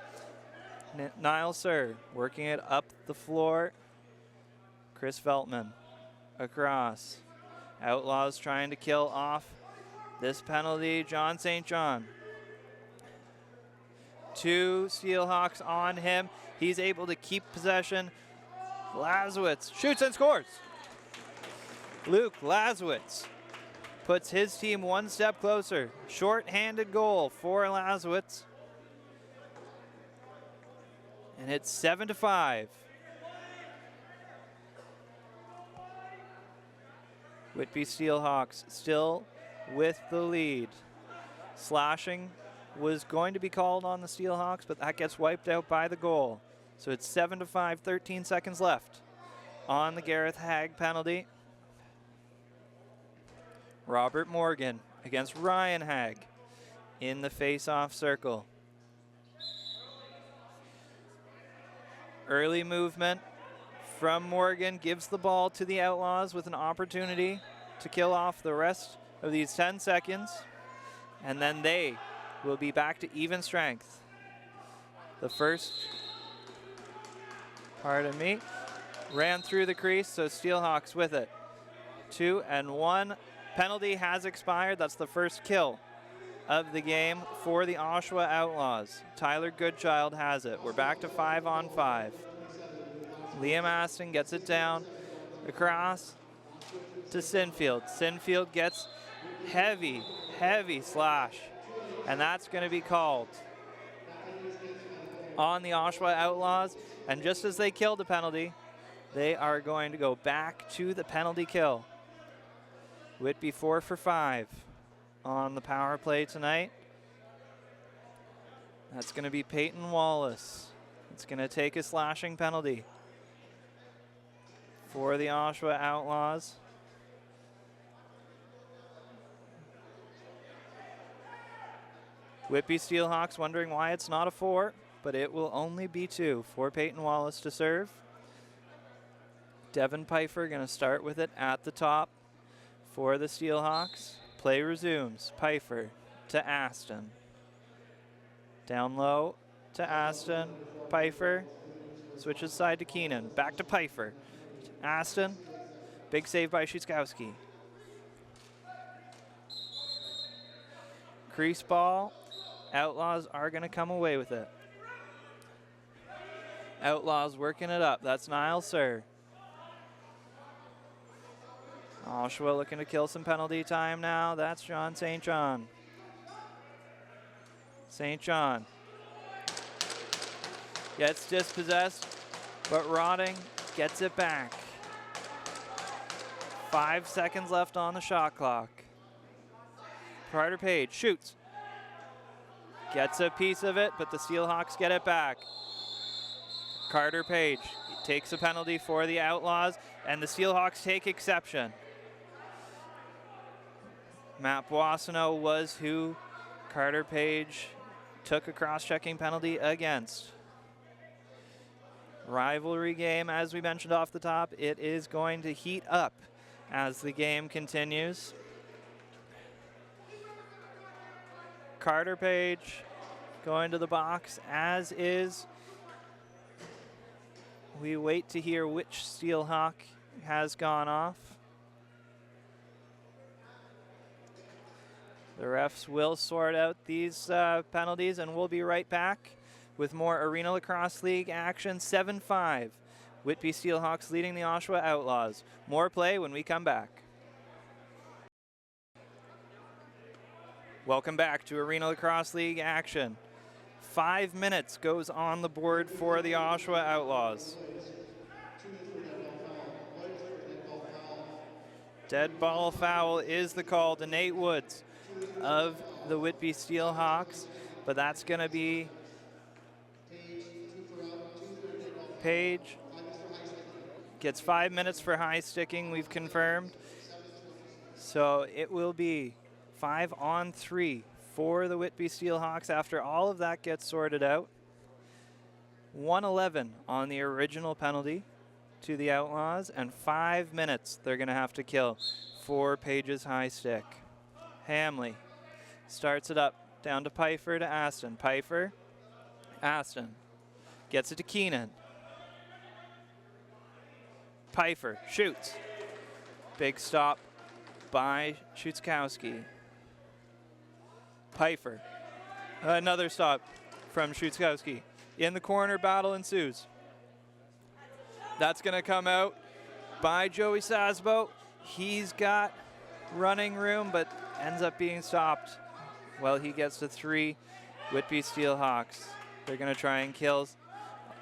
Niall Sir working it up the floor. Chris Veltman across. Outlaws trying to kill off this penalty. John St. John. 2 Steelhawks on him. He's able to keep possession. Lazowitz shoots and scores. Luke Lazowitz puts his team one step closer. Short-handed goal for Lazowitz. And it's 7-5. Whitby Steelhawks still with the lead. Slashing was going to be called on the Steelhawks, but that gets wiped out by the goal. So it's 7-5, 13 seconds left on the Gareth Hagg penalty. Robert Morgan against Ryan Hagg in the face-off circle. Early movement from Morgan gives the ball to the Outlaws with an opportunity to kill off the rest of these 10 seconds. And then they will be back to even strength. The first, pardon me, ran through the crease, so Steelhawks with it. 2 and 1. Penalty has expired. That's the first kill of the game for the Oshawa Outlaws. Tyler Goodchild has it. We're back to 5-on-5. Liam Aston gets it down across to Sinfield. Sinfield gets heavy slash, and that's going to be called on the Oshawa Outlaws. And just as they killed the penalty, they are going to go back to the penalty kill. Whitby 4 for 5 on the power play tonight. That's going to be Peyton Wallace. It's going to take a slashing penalty for the Oshawa Outlaws. Whitby Steelhawks wondering why it's not a 4, but it will only be 2 for Peyton Wallace to serve. Devin Pfeiffer going to start with it at the top for the Steelhawks. Play resumes. Pfeiffer to Aston. Down low to Aston. Pfeiffer switches side to Keenan. Back to Pfeiffer. Aston. Big save by Schutzkowski. Crease ball. Outlaws are going to come away with it. Outlaws working it up. That's Niall Sir. Oshawa looking to kill some penalty time now. That's John St. John. St. John gets dispossessed, but Rotting gets it back. 5 seconds left on the shot clock. Carter Page shoots. Gets a piece of it, but the Steelhawks get it back. Carter Page takes a penalty for the Outlaws, and the Steelhawks take exception. Matt Boissonneau was who Carter Page took a cross-checking penalty against. Rivalry game, as we mentioned off the top, it is going to heat up as the game continues. Carter Page going to the box, as is. We wait to hear which Steelhawk has gone off. The refs will sort out these penalties, and we'll be right back with more Arena Lacrosse League action. 7-5. Whitby Steelhawks leading the Oshawa Outlaws. More play when we come back. Welcome back to Arena Lacrosse League action. 5 minutes goes on the board for the Oshawa Outlaws. Dead ball foul is the call to Nate Woods of the Whitby Steelhawks, but that's going to be Page. Gets 5 minutes for high sticking, we've confirmed. So it will be 5-on-3 for the Whitby Steelhawks after all of that gets sorted out. 1:11 on the original penalty to the Outlaws, and 5 minutes they're going to have to kill for Page's high stick. Hamley starts it up, down to Pfeiffer to Aston. Pfeiffer, Aston, gets it to Keenan. Pfeiffer shoots. Big stop by Schutzkowski. Pfeiffer, another stop from Schutzkowski. In the corner, battle ensues. That's going to come out by Joey Sasbo. He's got running room, but ends up being stopped. Well, he gets to 3 Whitby Steelhawks. They're going to try and kill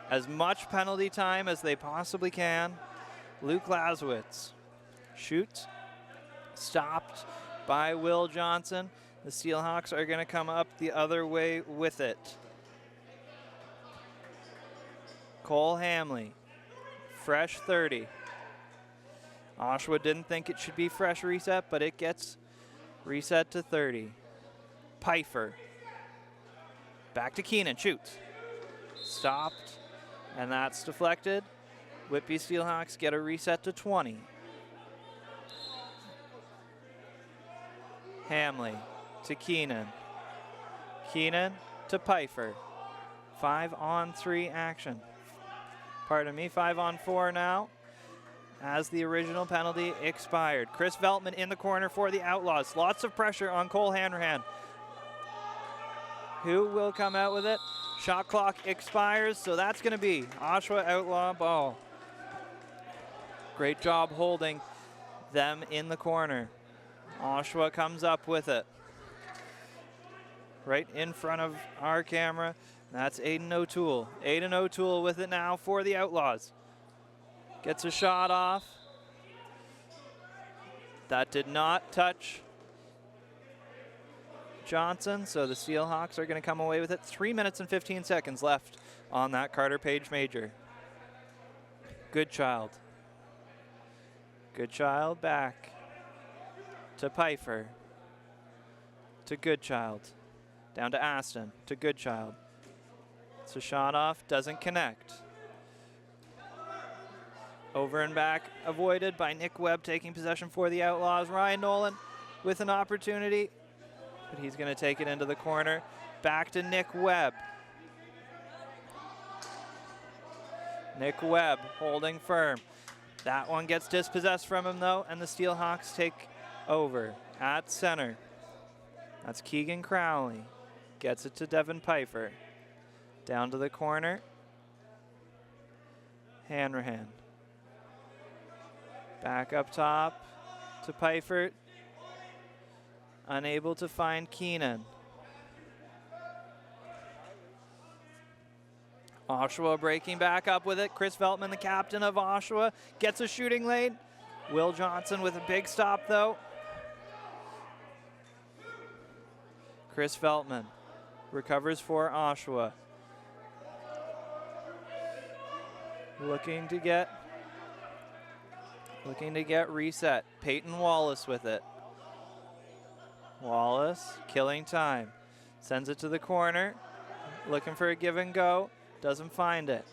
as much penalty time as they possibly can. Luke Lazowitz shoots, stopped by Will Johnson. The Steelhawks are going to come up the other way with it. Cole Hamley, fresh 30. Oshawa didn't think it should be fresh reset, but it gets reset to 30. Pfeiffer, back to Keenan, shoots. Stopped, and that's deflected. Whitby Steelhawks get a reset to 20. Hamley to Keenan. Keenan to Pfeiffer. 5-on-3 action. Pardon me, 5-on-4 now, as the original penalty expired. Chris Veltman in the corner for the Outlaws. Lots of pressure on Cole Hanrahan. Who will come out with it? Shot clock expires, so that's going to be Oshawa Outlaw ball. Great job holding them in the corner. Oshawa comes up with it. Right in front of our camera. That's Aiden O'Toole. Aiden O'Toole with it now for the Outlaws. Gets a shot off. That did not touch Johnson, so the Steelhawks are going to come away with it. 3 minutes and 15 seconds left on that Carter Page Major. Goodchild. Goodchild back to Pfeiffer. To Goodchild. Down to Aston. To Goodchild. It's a shot off, doesn't connect. Over and back, avoided by Nick Webb, taking possession for the Outlaws. Ryan Nolan with an opportunity, but he's going to take it into the corner. Back to Nick Webb. Nick Webb holding firm. That one gets dispossessed from him, though, and the Steelhawks take over at center. That's Keegan Crowley. Gets it to Devin Pfeiffer. Down to the corner. Hanrahan. Back up top to Pfeiffer. Unable to find Keenan. Oshawa breaking back up with it. Chris Veltman, the captain of Oshawa, gets a shooting lane. Will Johnson with a big stop, though. Chris Veltman recovers for Oshawa. Looking to get reset. Peyton Wallace with it. Wallace killing time. Sends it to the corner. Looking for a give and go. Doesn't find it.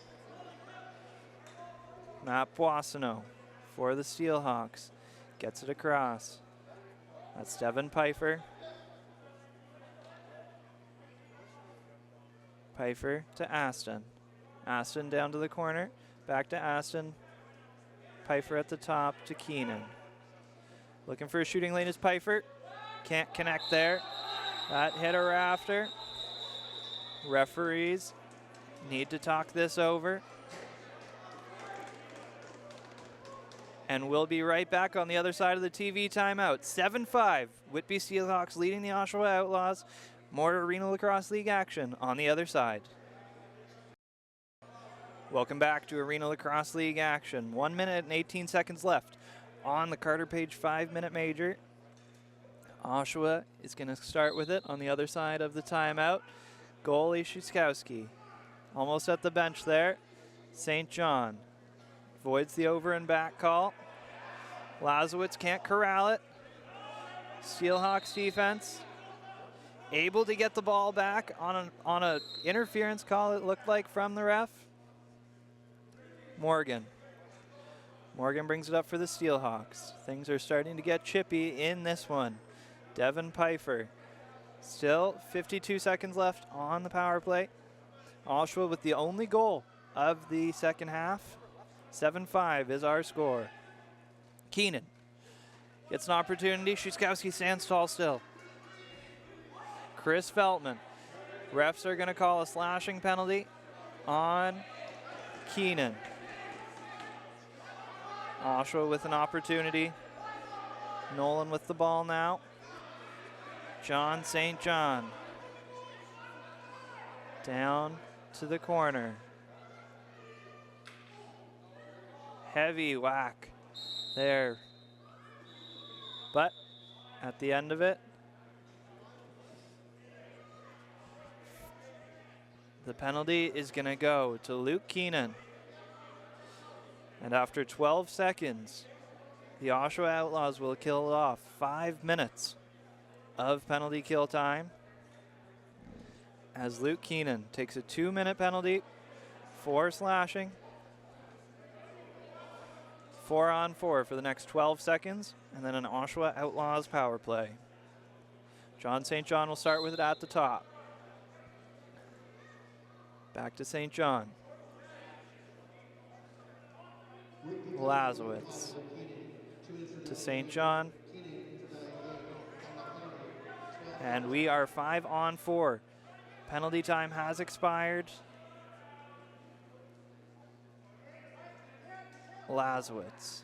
Matt Boissonneau for the Steelhawks. Gets it across. That's Devin Pfeiffer. Pfeiffer to Aston. Aston down to the corner. Back to Aston. Pfeiffer at the top to Keenan. Looking for a shooting lane is Pfeiffer. Can't connect there. That hit a rafter. Referees need to talk this over. And we'll be right back on the other side of the TV timeout. 7-5, Whitby Steelhawks leading the Oshawa Outlaws. More Arena Lacrosse League action on the other side. Welcome back to Arena Lacrosse League action. 1 minute and 18 seconds left on the Carter Page 5-minute major. Oshawa is going to start with it on the other side of the timeout. Goalie Shuskowski almost at the bench there. St. John voids the over and back call. Lazowitz can't corral it. Steelhawks defense able to get the ball back on a interference call, it looked like, from the ref. Morgan brings it up for the Steelhawks. Things are starting to get chippy in this one. Devin Pfeiffer. Still 52 seconds left on the power play. Oshawa with the only goal of the second half. 7-5 is our score. Keenan gets an opportunity. Shuskowski stands tall still. Chris Feltman. Refs are going to call a slashing penalty on Keenan. Oshawa with an opportunity. Nolan with the ball now. John St. John. Down to the corner. Heavy whack there. But at the end of it, the penalty is going to go to Luke Keenan. And after 12 seconds, the Oshawa Outlaws will kill off 5 minutes of penalty kill time as Luke Keenan takes a 2-minute penalty for slashing. 4-on-4 for the next 12 seconds, and then an Oshawa Outlaws power play. John St. John will start with it at the top. Back to St. John. Lazowitz to St. John. And we are 5-on-4. Penalty time has expired. Lazowitz.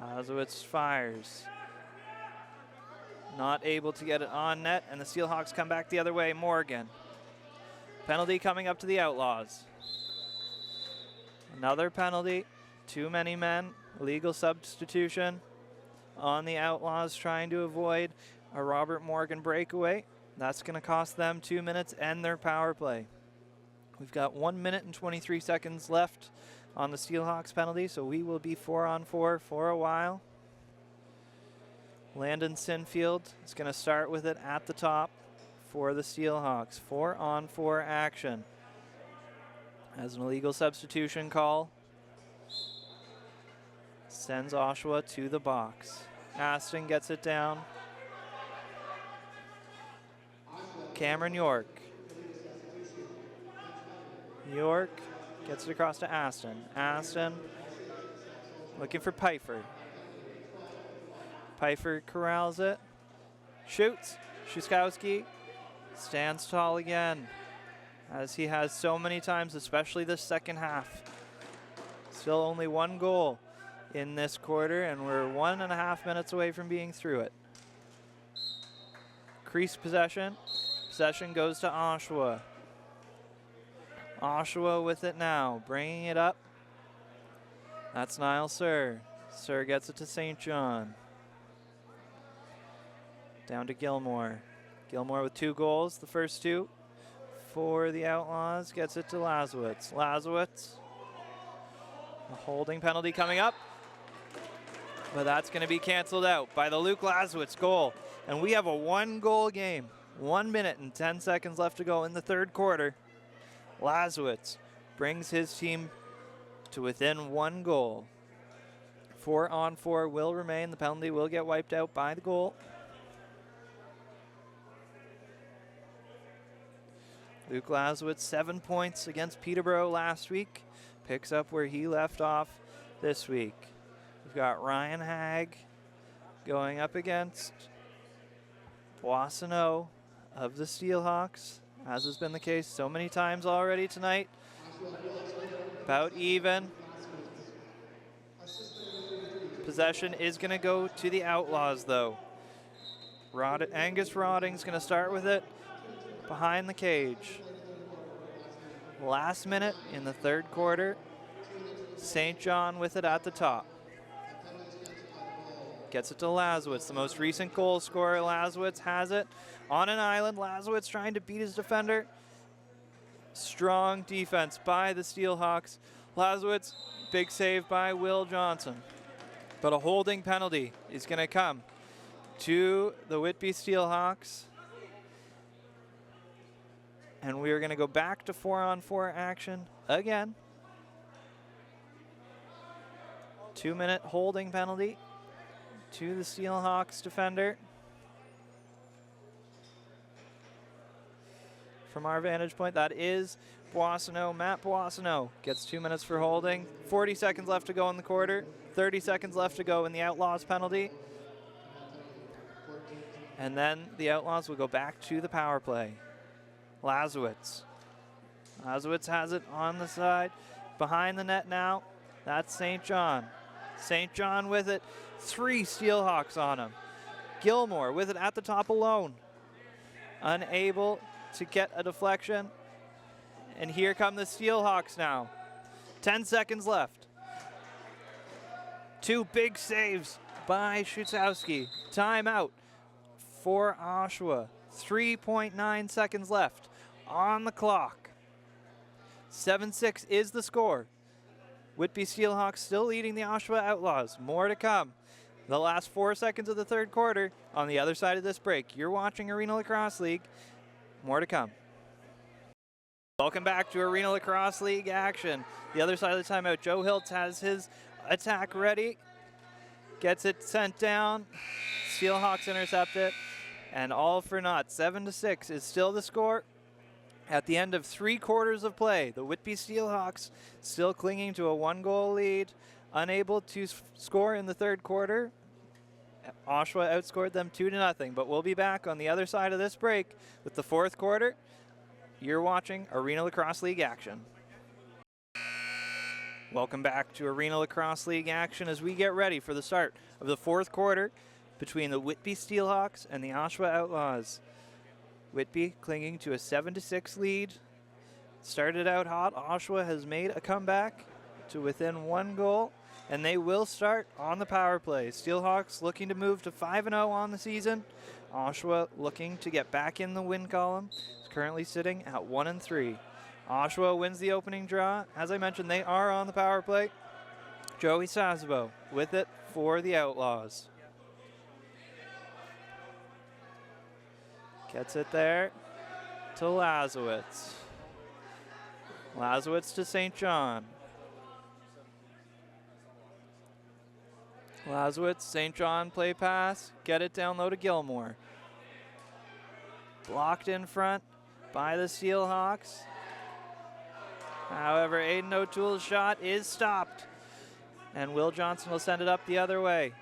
Lazowitz fires. Not able to get it on net, and the Steelhawks come back the other way. Morgan. Penalty coming up to the Outlaws. Another penalty. Too many men. Legal substitution on the Outlaws, trying to avoid a Robert Morgan breakaway. That's going to cost them 2 minutes and their power play. We've got 1 minute and 23 seconds left on the Steelhawks penalty, so we will be 4-on-4 for a while. Landon Sinfield is going to start with it at the top for the Steelhawks. 4-on-4 action. As an illegal substitution call sends Oshawa to the box. Aston gets it down. Cameron York. York gets it across to Aston. Aston looking for Pfeiffer. Pfeiffer corrals it. Shoots. Shuskowski stands tall again, as he has so many times, especially this second half. Still only one goal in this quarter, and we're 1.5 minutes away from being through it. Crease possession. Possession goes to Oshawa. Oshawa with it now, bringing it up. That's Niall Sir. Sir gets it to St. John. Down to Gilmore. Gilmore with 2 goals, the first 2 for the Outlaws. Gets it to Lazowitz. Lazowitz. A holding penalty coming up. But that's going to be canceled out by the Luke Lazowitz goal. And we have a 1-goal game. 1 minute and 10 seconds left to go in the third quarter. Lazowitz brings his team to within 1 goal. 4-on-4 will remain. The penalty will get wiped out by the goal. Luke Lazowitz, 7 points against Peterborough last week. Picks up where he left off this week. We've got Ryan Hagg going up against Boissonneau of the Steelhawks, as has been the case so many times already tonight. About even. Possession is going to go to the Outlaws, though. Angus Rodding's going to start with it behind the cage. Last minute in the third quarter. St. John with it at the top. Gets it to Lazowitz, the most recent goal scorer. Lazowitz has it on an island. Lazowitz trying to beat his defender. Strong defense by the Steelhawks. Lazowitz, big save by Will Johnson. But a holding penalty is going to come to the Whitby Steelhawks. And we are going to go back to 4-on-4 action again. 2-minute holding penalty to the Steelhawks defender. From our vantage point, that is Boissonneau. Matt Boissonneau gets 2 minutes for holding. 40 seconds left to go in the quarter. 30 seconds left to go in the Outlaws penalty. And then the Outlaws will go back to the power play. Lazowitz. Lazowitz has it on the side. Behind the net now. That's St. John. St. John with it. 3 Steelhawks on him. Gilmore with it at the top alone. Unable to get a deflection. And here come the Steelhawks now. 10 seconds left. 2 big saves by Schutzowski. Timeout for Oshawa. 3.9 seconds left on the clock. 7-6 is the score. Whitby Steelhawks still leading the Oshawa Outlaws. More to come. The last 4 seconds of the third quarter on the other side of this break. You're watching Arena Lacrosse League. More to come. Welcome back to Arena Lacrosse League action. The other side of the timeout, Joe Hiltz has his attack ready. Gets it sent down. Steelhawks intercept it. And all for naught. 7-6 is still the score. At the end of 3 quarters of play, the Whitby Steelhawks still clinging to a 1-goal lead. Unable to score in the third quarter. Oshawa outscored them 2-0. But we'll be back on the other side of this break with the fourth quarter. You're watching Arena Lacrosse League action. Welcome back to Arena Lacrosse League action as we get ready for the start of the fourth quarter between the Whitby Steelhawks and the Oshawa Outlaws. Whitby clinging to a 7-6 lead. Started out hot. Oshawa has made a comeback to within 1 goal, and they will start on the power play. Steelhawks looking to move to 5-0 on the season. Oshawa looking to get back in the win column. It's currently sitting at 1-3. Oshawa wins the opening draw. As I mentioned, they are on the power play. Joey Sazabo with it for the Outlaws. Gets it there to Lazowitz. Lazowitz to St. John. Lazowitz, St. John play pass. Get it down low to Gilmore. Blocked in front by the Steelhawks. However, Aiden O'Toole's shot is stopped. And Will Johnson will send it up the other way.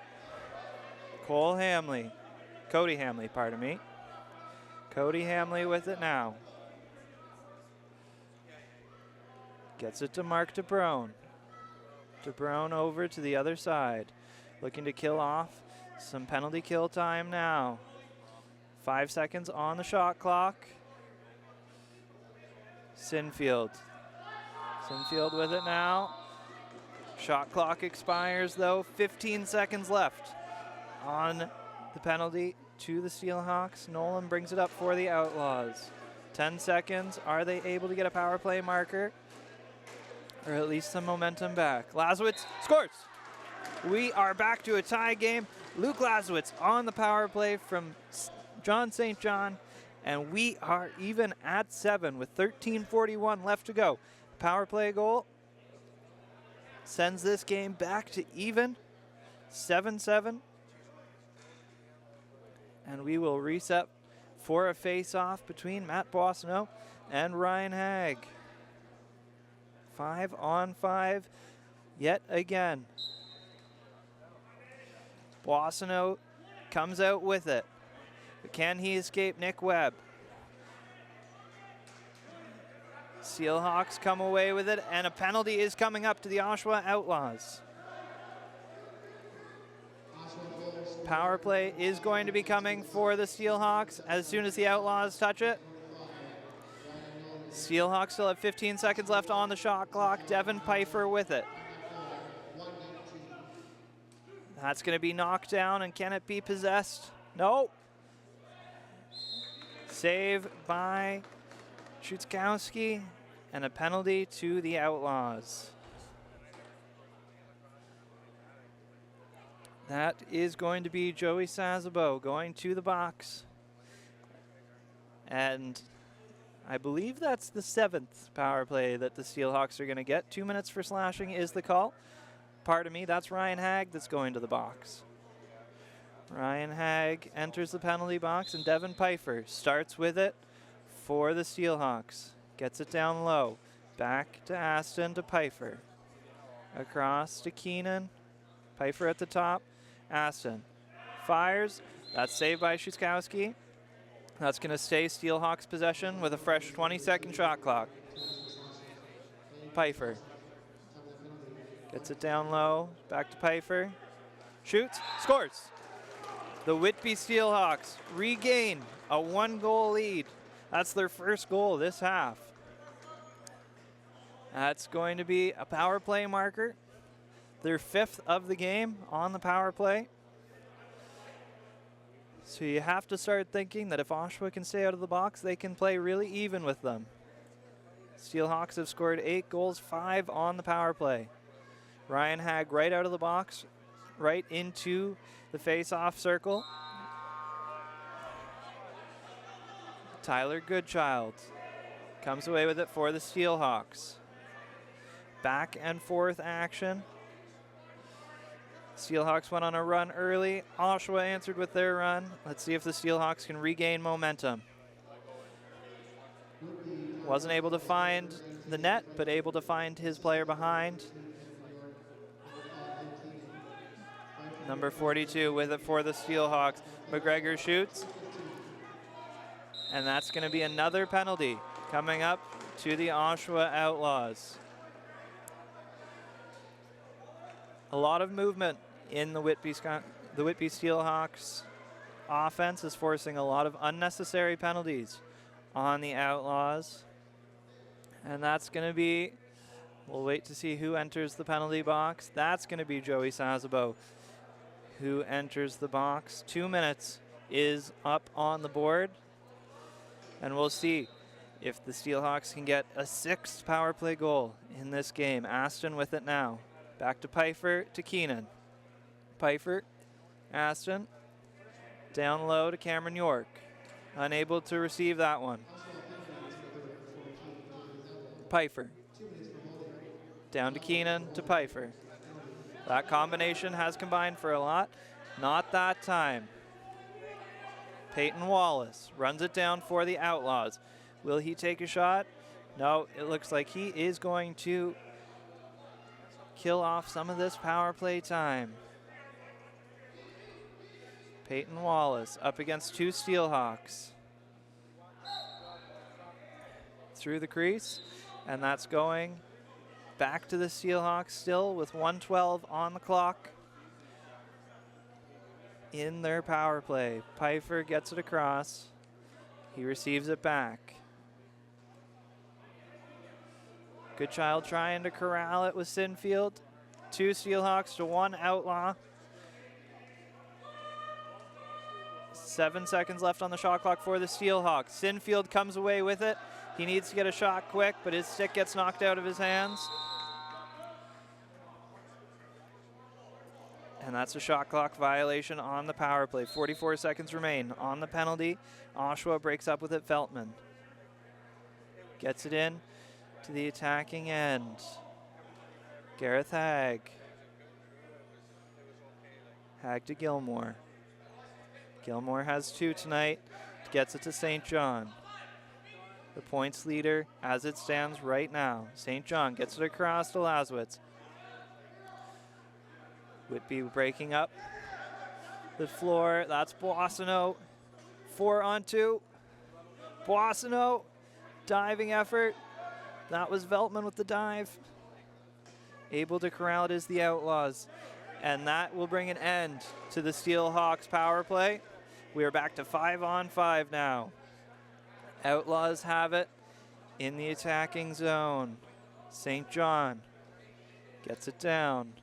Cody Hamley, pardon me. Cody Hamley with it now. Gets it to Mark DeBrone. DeBrone over to the other side. Looking to kill off some penalty kill time now. 5 seconds on the shot clock. Sinfield with it now. Shot clock expires though. 15 seconds left on the penalty to the Steelhawks. Nolan brings it up for the Outlaws. 10 seconds. Are they able to get a power play marker? Or at least some momentum back. Lazowitz scores. We are back to a tie game. Luke Lazowitz on the power play from John St. John. And we are even at 7 with 13:41 left to go. Power play goal sends this game back to even. 7-7. And we will reset for a face-off between Matt Boissonneau and Ryan Hagg. 5-on-5 yet again. Boissonneau comes out with it. But can he escape Nick Webb? Steelhawks come away with it, and a penalty is coming up to the Oshawa Outlaws. Power play is going to be coming for the Steelhawks as soon as the Outlaws touch it. Steelhawks still have 15 seconds left on the shot clock. Devin Pfeiffer with it. That's going to be knocked down, and can it be possessed? No. Save by Schutzkowski, and a penalty to the Outlaws. That is going to be Joey Sazabo going to the box. And I believe that's the 7th power play that the Steelhawks are going to get. 2 minutes for slashing is the call. Pardon me, that's Ryan Hagg that's going to the box. Ryan Hagg enters the penalty box, and Devin Pfeiffer starts with it for the Steelhawks. Gets it down low. Back to Aston to Pfeiffer. Across to Keenan. Pfeiffer at the top. Aston fires. That's saved by Schutzkowski. That's going to stay Steelhawks possession with a fresh 20-second shot clock. Pfeiffer gets it down low. Back to Pfeiffer. Shoots. Scores. The Whitby Steelhawks regain a 1-goal lead. That's their first goal this half. That's going to be a power play marker. Their 5th of the game on the power play. So you have to start thinking that if Oshawa can stay out of the box, they can play really even with them. Steelhawks have scored 8 goals, 5 on the power play. Ryan Hagg right out of the box, right into the face-off circle. Tyler Goodchild comes away with it for the Steelhawks. Back and forth action. Steelhawks went on a run early. Oshawa answered with their run. Let's see if the Steelhawks can regain momentum. Wasn't able to find the net, but able to find his player behind. Number 42 with it for the Steelhawks. McGregor shoots. And that's going to be another penalty coming up to the Oshawa Outlaws. A lot of movement in the Whitby Steelhawks offense is forcing a lot of unnecessary penalties on the Outlaws. And that's going to be, we'll wait to see who enters the penalty box. That's going to be Joey Sazabo who enters the box. 2 minutes is up on the board. And we'll see if the Steelhawks can get a 6th power play goal in this game. Aston with it now. Back to Pfeiffer to Keenan. Pfeiffer, Aston, down low to Cameron York. Unable to receive that one. Pfeiffer, down to Keenan to Pfeiffer. That combination has combined for a lot. Not that time. Peyton Wallace runs it down for the Outlaws. Will he take a shot? No, it looks like he is going to kill off some of this power play time. Peyton Wallace up against 2 Steelhawks. Through the crease, and that's going back to the Steelhawks still with 1:12 on the clock in their power play. Pfeiffer gets it across. He receives it back. Goodchild trying to corral it with Sinfield. 2 Steelhawks to 1 Outlaw. 7 seconds left on the shot clock for the Steelhawks. Sinfield comes away with it. He needs to get a shot quick, but his stick gets knocked out of his hands. And that's a shot clock violation on the power play. 44 seconds remain on the penalty. Oshawa breaks up with it. Feltman gets it in to the attacking end. Gareth Hagg. Hagg to Gilmore. Gilmore has 2 tonight. gets it to St. John. The points leader as it stands right now. St. John gets it across to Lazowitz. Whitby breaking up the floor. That's Boissonneau. 4-on-2. Boissonneau, diving effort. That was Veltman with the dive. Able to corral it is the Outlaws. And that will bring an end to the Steelhawks power play. We are back to 5-on-5 now. Outlaws have it in the attacking zone. St. John gets it down.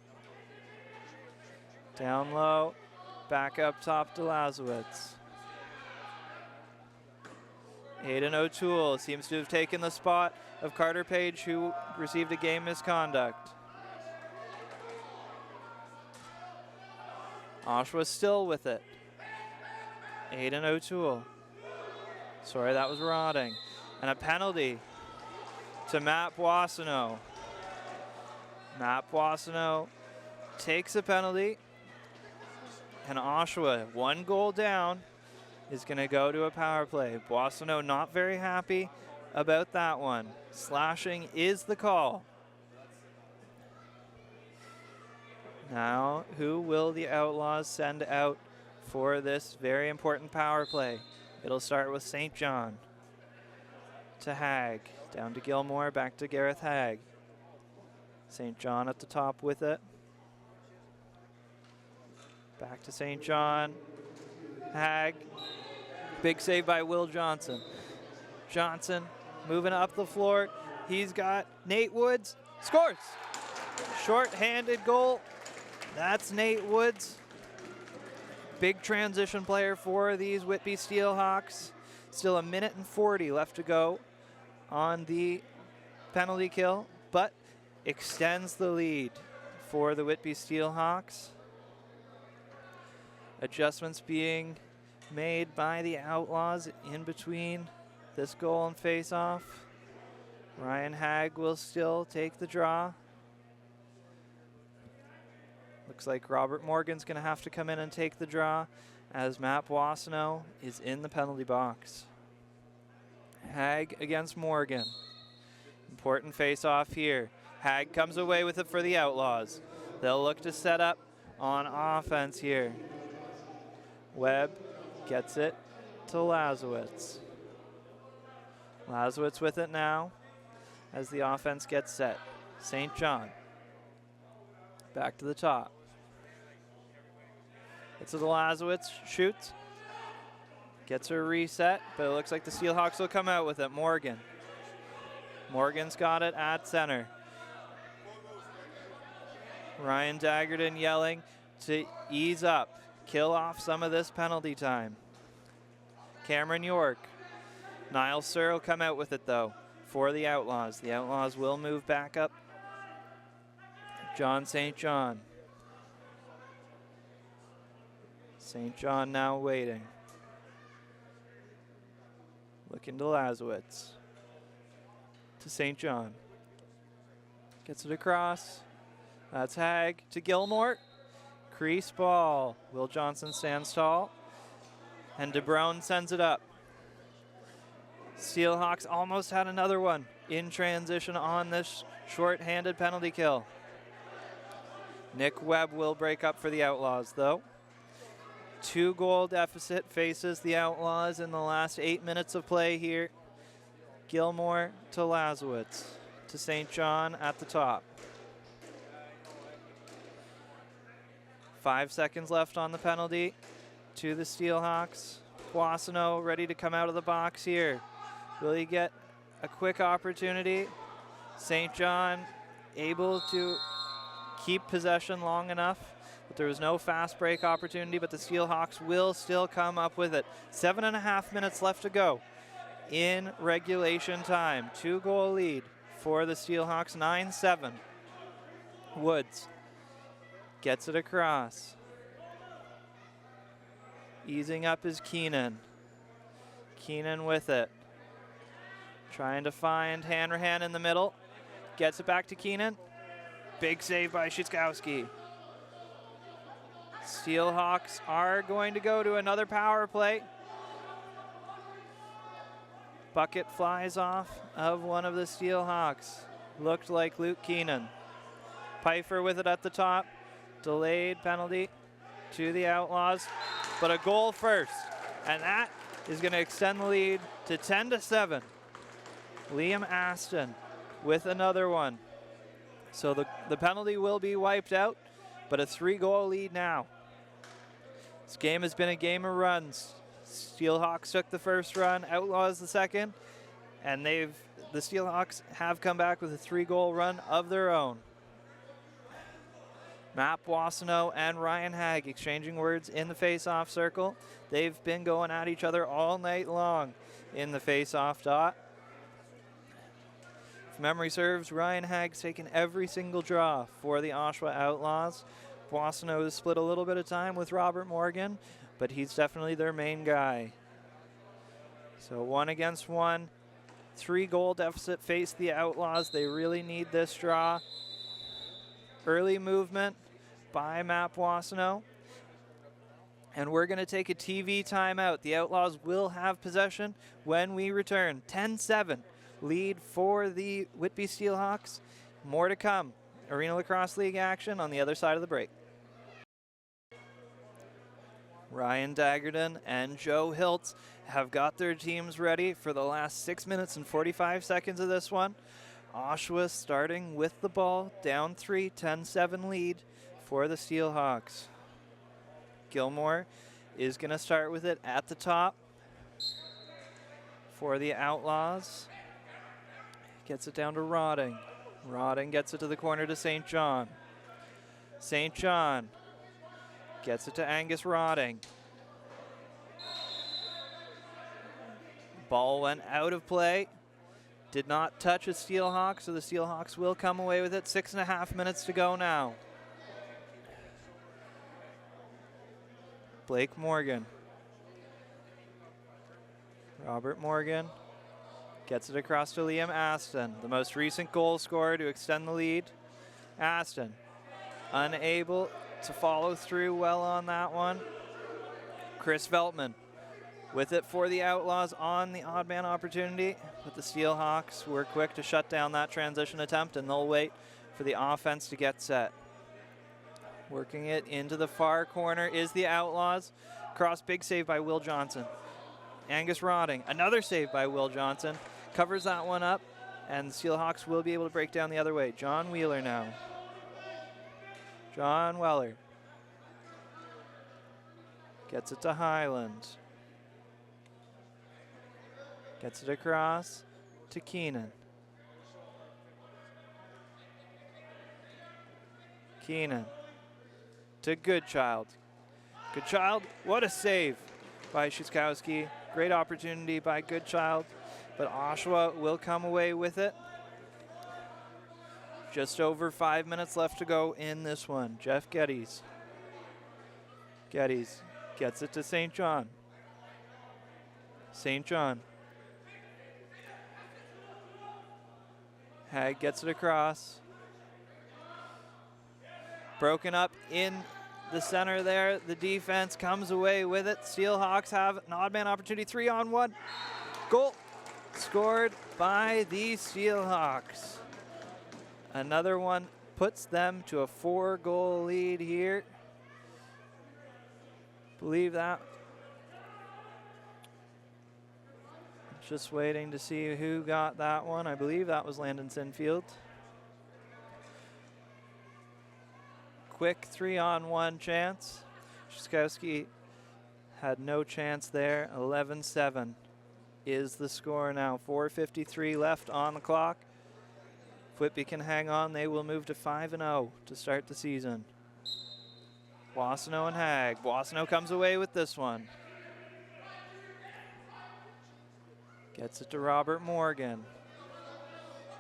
Down low, back up top to Lazowitz. Hayden O'Toole seems to have taken the spot of Carter Page, who received a game misconduct. Oshawa still with it. Hayden O'Toole. Sorry, that was Rotting. And a penalty to Matt Boissonneau. Matt Boissonneau takes a penalty. And Oshawa, 1 goal down, is going to go to a power play. Boissonneau not very happy about that one. Slashing is the call. Now, who will the Outlaws send out for this very important power play? It'll start with St. John. To Hag. Down to Gilmore, back to Gareth Hag. St. John at the top with it. Back to St. John. Hag. Big save by Will Johnson. Johnson moving up the floor. He's got Nate Woods. Scores! Short-handed goal. That's Nate Woods. Big transition player for these Whitby Steelhawks. Still 1:40 left to go on the penalty kill, but extends the lead for the Whitby Steelhawks. Adjustments being made by the Outlaws in between this goal and face-off. Ryan Hag will still take the draw. Looks like Robert Morgan's going to have to come in and take the draw as Matt Boissonneau is in the penalty box. Hag against Morgan. Important face-off here. Hag comes away with it for the Outlaws. They'll look to set up on offense here. Webb gets it to Lazowitz. Lazowitz with it now as the offense gets set. St. John. Back to the top. It's to the Lazowitz, shoots. Gets her reset, but it looks like the Steelhawks will come out with it. Morgan. Morgan's got it at center. Ryan Daggerton yelling to ease up, kill off some of this penalty time. Cameron York. Niall Sir will come out with it though for the Outlaws. The Outlaws will move back up. John St. John. St. John now waiting. Looking to Lazowitz. To St. John. Gets it across. That's Hag to Gilmore. Crease ball. Will Johnson stands tall. And DeBrone sends it up. Steelhawks almost had another one in transition on this short-handed penalty kill. Nick Webb will break up for the Outlaws, though. 2-goal deficit faces the Outlaws in the last 8 minutes of play here. Gilmore to Lazowitz. To St. John at the top. 5 seconds left on the penalty to the Steelhawks. Boissonneau ready to come out of the box here. Will he get a quick opportunity? St. John able to keep possession long enough, but there was no fast break opportunity, but the Steelhawks will still come up with it. 7.5 minutes left to go in regulation time. 2-goal lead for the Steelhawks, 9-7. Woods gets it across. Easing up is Keenan. Keenan with it. Trying to find Hanrahan in the middle. Gets it back to Keenan. Big save by Szyskowski. Steelhawks are going to go to another power play. Bucket flies off of one of the Steelhawks. Looked like Luke Keenan. Pfeiffer with it at the top. Delayed penalty to the Outlaws, but a goal first. And that is going to extend the lead to 10-7. Liam Aston with another one. So the penalty will be wiped out, but a 3-goal lead now. This game has been a game of runs. Steelhawks took the first run, Outlaws the second, and the Steelhawks have come back with a 3-goal run of their own. Matt Boissonneau and Ryan Hagg exchanging words in the face-off circle. They've been going at each other all night long in the face-off dot. If memory serves, Ryan Hagg's taken every single draw for the Oshawa Outlaws. Boissonneau has split a little bit of time with Robert Morgan, but he's definitely their main guy. So 1-against-1, 3-goal deficit face the Outlaws. They really need this draw. Early movement by Matt Boissonneau. And we're going to take a TV timeout. The Outlaws will have possession when we return. 10-7 lead for the Whitby Steelhawks. More to come. Arena Lacrosse League action on the other side of the break. Ryan Daggerton and Joe Hiltz have got their teams ready for the last 6 minutes and 45 seconds of this one. Oshawa starting with the ball, down 3, 10-7 lead for the Steelhawks. Gilmore is going to start with it at the top for the Outlaws. Gets it down to Rodding. Rodding gets it to the corner to St. John. St. John gets it to Angus Rodding. Ball went out of play. Did not touch a Steelhawk, so the Steelhawks will come away with it. 6.5 minutes to go now. Blake Morgan. Robert Morgan gets it across to Liam Aston, the most recent goal scorer to extend the lead. Aston unable to follow through well on that one. Chris Veltman with it for the Outlaws on the odd man opportunity, but the Steelhawks were quick to shut down that transition attempt, and they'll wait for the offense to get set. Working it into the far corner is the Outlaws. Cross, big save by Will Johnson. Angus Rodding, another save by Will Johnson. Covers that one up, and the Steelhawks will be able to break down the other way. John Wheeler now. John Weller. Gets it to Highland. Gets it across to Keenan. Keenan to Goodchild. Goodchild, what a save by Szyskowski. Great opportunity by Goodchild, but Oshawa will come away with it. Just over 5 minutes left to go in this one. Jeff Geddes. Geddes gets it to St. John. St. John. Hag gets it across. Broken up in the center there. The defense comes away with it. Steelhawks have an odd man opportunity. 3-on-1. Goal scored by the Steelhawks. Another one puts them to a 4-goal lead here. Believe that. Just waiting to see who got that one. I believe that was Landon Sinfield. Quick 3-on-1 chance. Szyskowski had no chance there. 11-7 is the score now. 4:53 left on the clock. If Whitby can hang on, they will move to 5-0 to start the season. Boissonneau and Hag. Boissonneau comes away with this one. Gets it to Robert Morgan.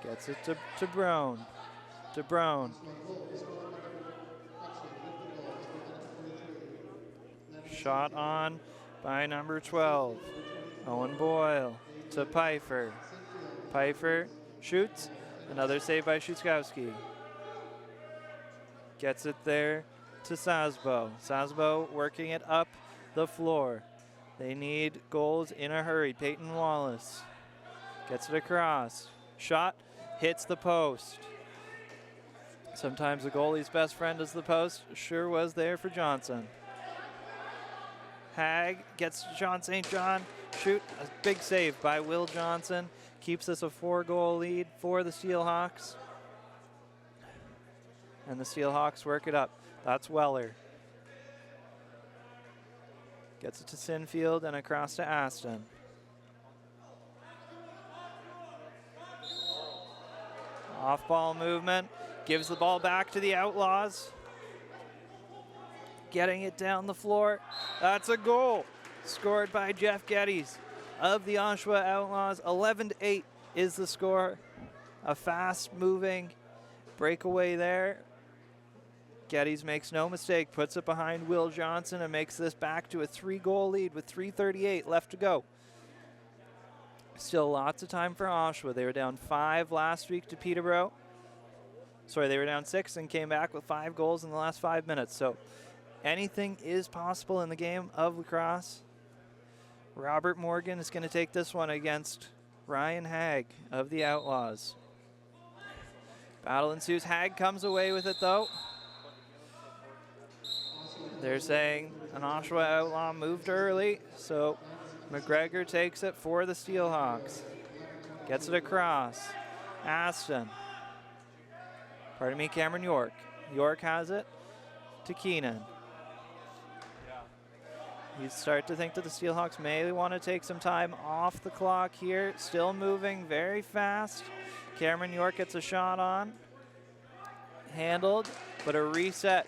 Gets it to Brown. To Brown. Shot on by number 12. Owen Boyle to Pfeiffer. Pfeiffer shoots. Another save by Szyskowski. Gets it there to Sasbo. Sasbo working it up the floor. They need goals in a hurry. Peyton Wallace. Gets it across. Shot hits the post. Sometimes the goalie's best friend is the post. Sure was there for Johnson. Hag gets John St. John. Shoot, a big save by Will Johnson. Keeps us a 4-goal lead for the Steelhawks. And the Steelhawks work it up. That's Weller. Gets it to Sinfield and across to Aston. Off-ball movement. Gives the ball back to the Outlaws. Getting it down the floor. That's a goal. Scored by Jeff Geddes of the Oshawa Outlaws. 11-8 is the score. A fast-moving breakaway there. Geddes makes no mistake, puts it behind Will Johnson and makes this back to a 3-goal lead with 3:38 left to go. Still lots of time for Oshawa. They were down 5 last week to Peterborough. Sorry, they were down 6 and came back with 5 goals in the last 5 minutes. So anything is possible in the game of lacrosse. Robert Morgan is going to take this one against Ryan Hag of the Outlaws. Battle ensues. Hag comes away with it, though. They're saying an Oshawa Outlaw moved early, so McGregor takes it for the Steelhawks. Gets it across. Aston. Pardon me, Cameron York. York has it to Keenan. You start to think that the Steelhawks may want to take some time off the clock here. Still moving very fast. Cameron York gets a shot on. Handled, but a reset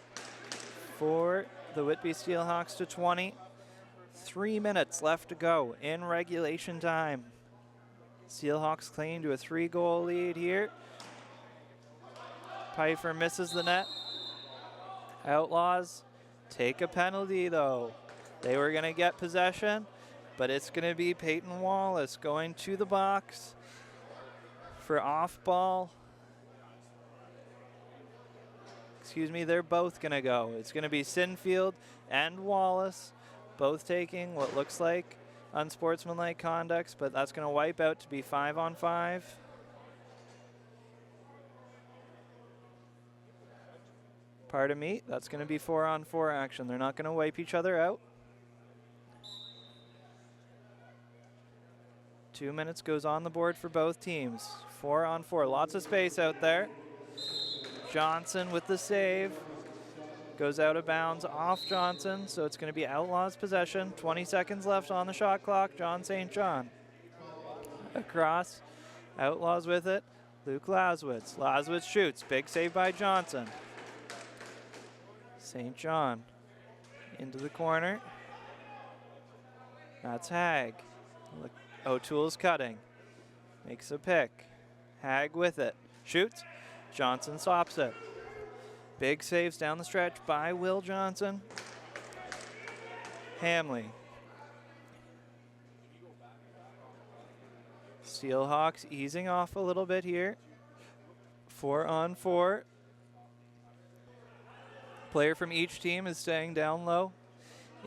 for the Whitby Steelhawks to 20. 3 minutes left to go in regulation time. Steelhawks cling to a 3-goal lead here. Pfeiffer misses the net. Outlaws take a penalty, though. They were going to get possession, but it's going to be Peyton Wallace going to the box for off-ball. Excuse me, they're both going to go. It's going to be Sinfield and Wallace, both taking what looks like unsportsmanlike conduct, but that's going to wipe out to be 5-on-5. Pardon me, that's going to be 4-on-4 action. They're not going to wipe each other out. 2 minutes goes on the board for both teams. 4-on-4, lots of space out there. Johnson with the save. Goes out of bounds off Johnson, so it's going to be Outlaws possession. 20 seconds left on the shot clock. John St. John. Across. Outlaws with it. Luke Laswitz. Laswitz shoots. Big save by Johnson. St. John into the corner. That's Hag. Look, O'Toole's cutting. Makes a pick. Hag with it. Shoots. Johnson stops it. Big saves down the stretch by Will Johnson. Hamley. Steelhawks easing off a little bit here. 4-on-4. Player from each team is staying down low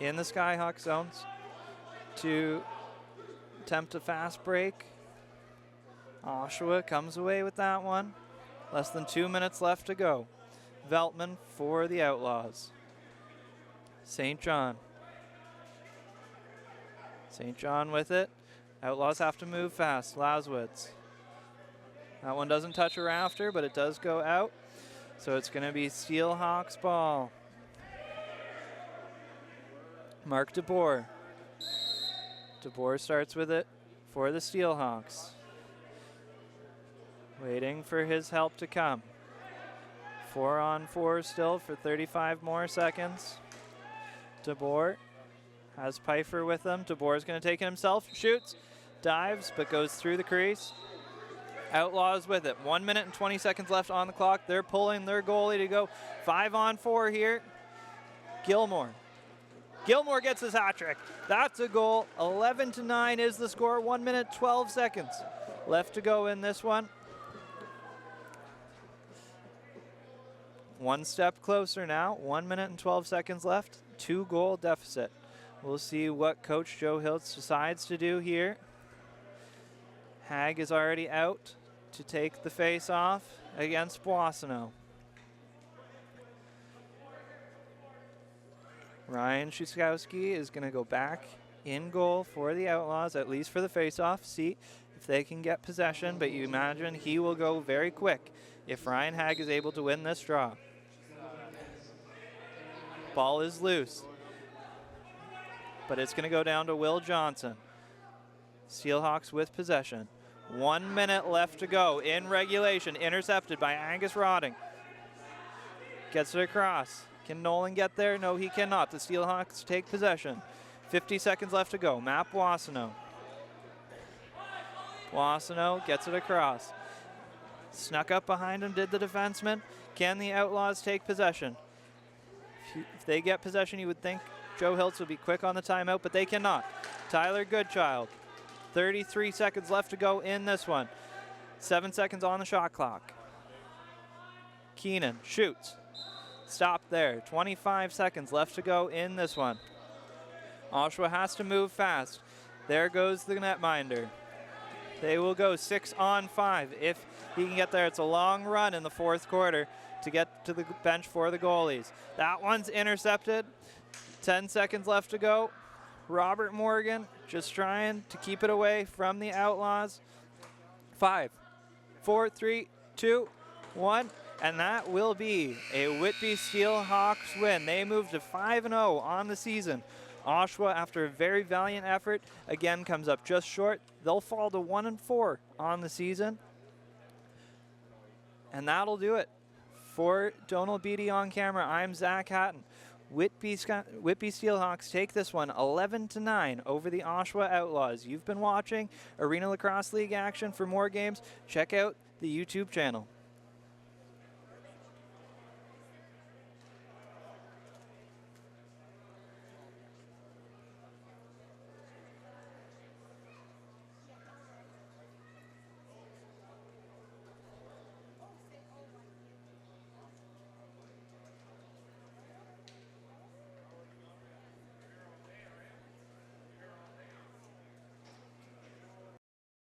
in the Skyhawk zones to attempt a fast break. Oshawa comes away with that one. Less than 2 minutes left to go. Veltman for the Outlaws. St. John. St. John with it. Outlaws have to move fast. Laswitz. That one doesn't touch a rafter, but it does go out. So it's going to be Steelhawks ball. Mark DeBoer. DeBoer starts with it for the Steelhawks. Waiting for his help to come. 4-on-4 still for 35 more seconds. DeBoer has Pfeiffer with him. DeBoer's going to take it himself. Shoots, dives, but goes through the crease. Outlaws with it. 1 minute and 20 seconds left on the clock. They're pulling their goalie to go 5-on-4 here. Gilmore. Gilmore gets his hat trick. That's a goal. 11-9 is the score. 1 minute, 12 seconds left to go in this one. One step closer now. 1 minute and 12 seconds left. 2-goal deficit. We'll see what Coach Joe Hiltz decides to do here. Hag is already out to take the face off against Boissonneau. Ryan Shuskowski is going to go back in goal for the Outlaws, at least for the face-off. See if they can get possession, but you imagine he will go very quick if Ryan Hag is able to win this draw. Ball is loose, but it's going to go down to Will Johnson. Steelhawks with possession. 1 minute left to go in regulation. Intercepted by Angus Rodding. Gets it across. Can Nolan get there? No, he cannot. The Steelhawks take possession. 50 seconds left to go. Matt Boissonneau. Boissonneau gets it across. Snuck up behind him, did the defenseman. Can the Outlaws take possession? If they get possession, you would think Joe Hiltz would be quick on the timeout, but they cannot. Tyler Goodchild. 33 seconds left to go in this one. 7 seconds on the shot clock. Keenan shoots. Stop there. 25 seconds left to go in this one. Oshawa has to move fast. There goes the netminder. They will go 6-on-5 if he can get there. It's a long run in the fourth quarter to get to the bench for the goalies. That one's intercepted. 10 seconds left to go. Robert Morgan just trying to keep it away from the Outlaws. 5, 4, 3, 2, 1. And that will be a Whitby Steelhawks win. They move to 5-0 on the season. Oshawa, after a very valiant effort, again comes up just short. They'll fall to 1-4 on the season. And that'll do it. For Donald Beatty on camera, I'm Zach Hatton. Whitby Steelhawks take this one 11-9 over the Oshawa Outlaws. You've been watching Arena Lacrosse League action. For more games, check out the YouTube channel.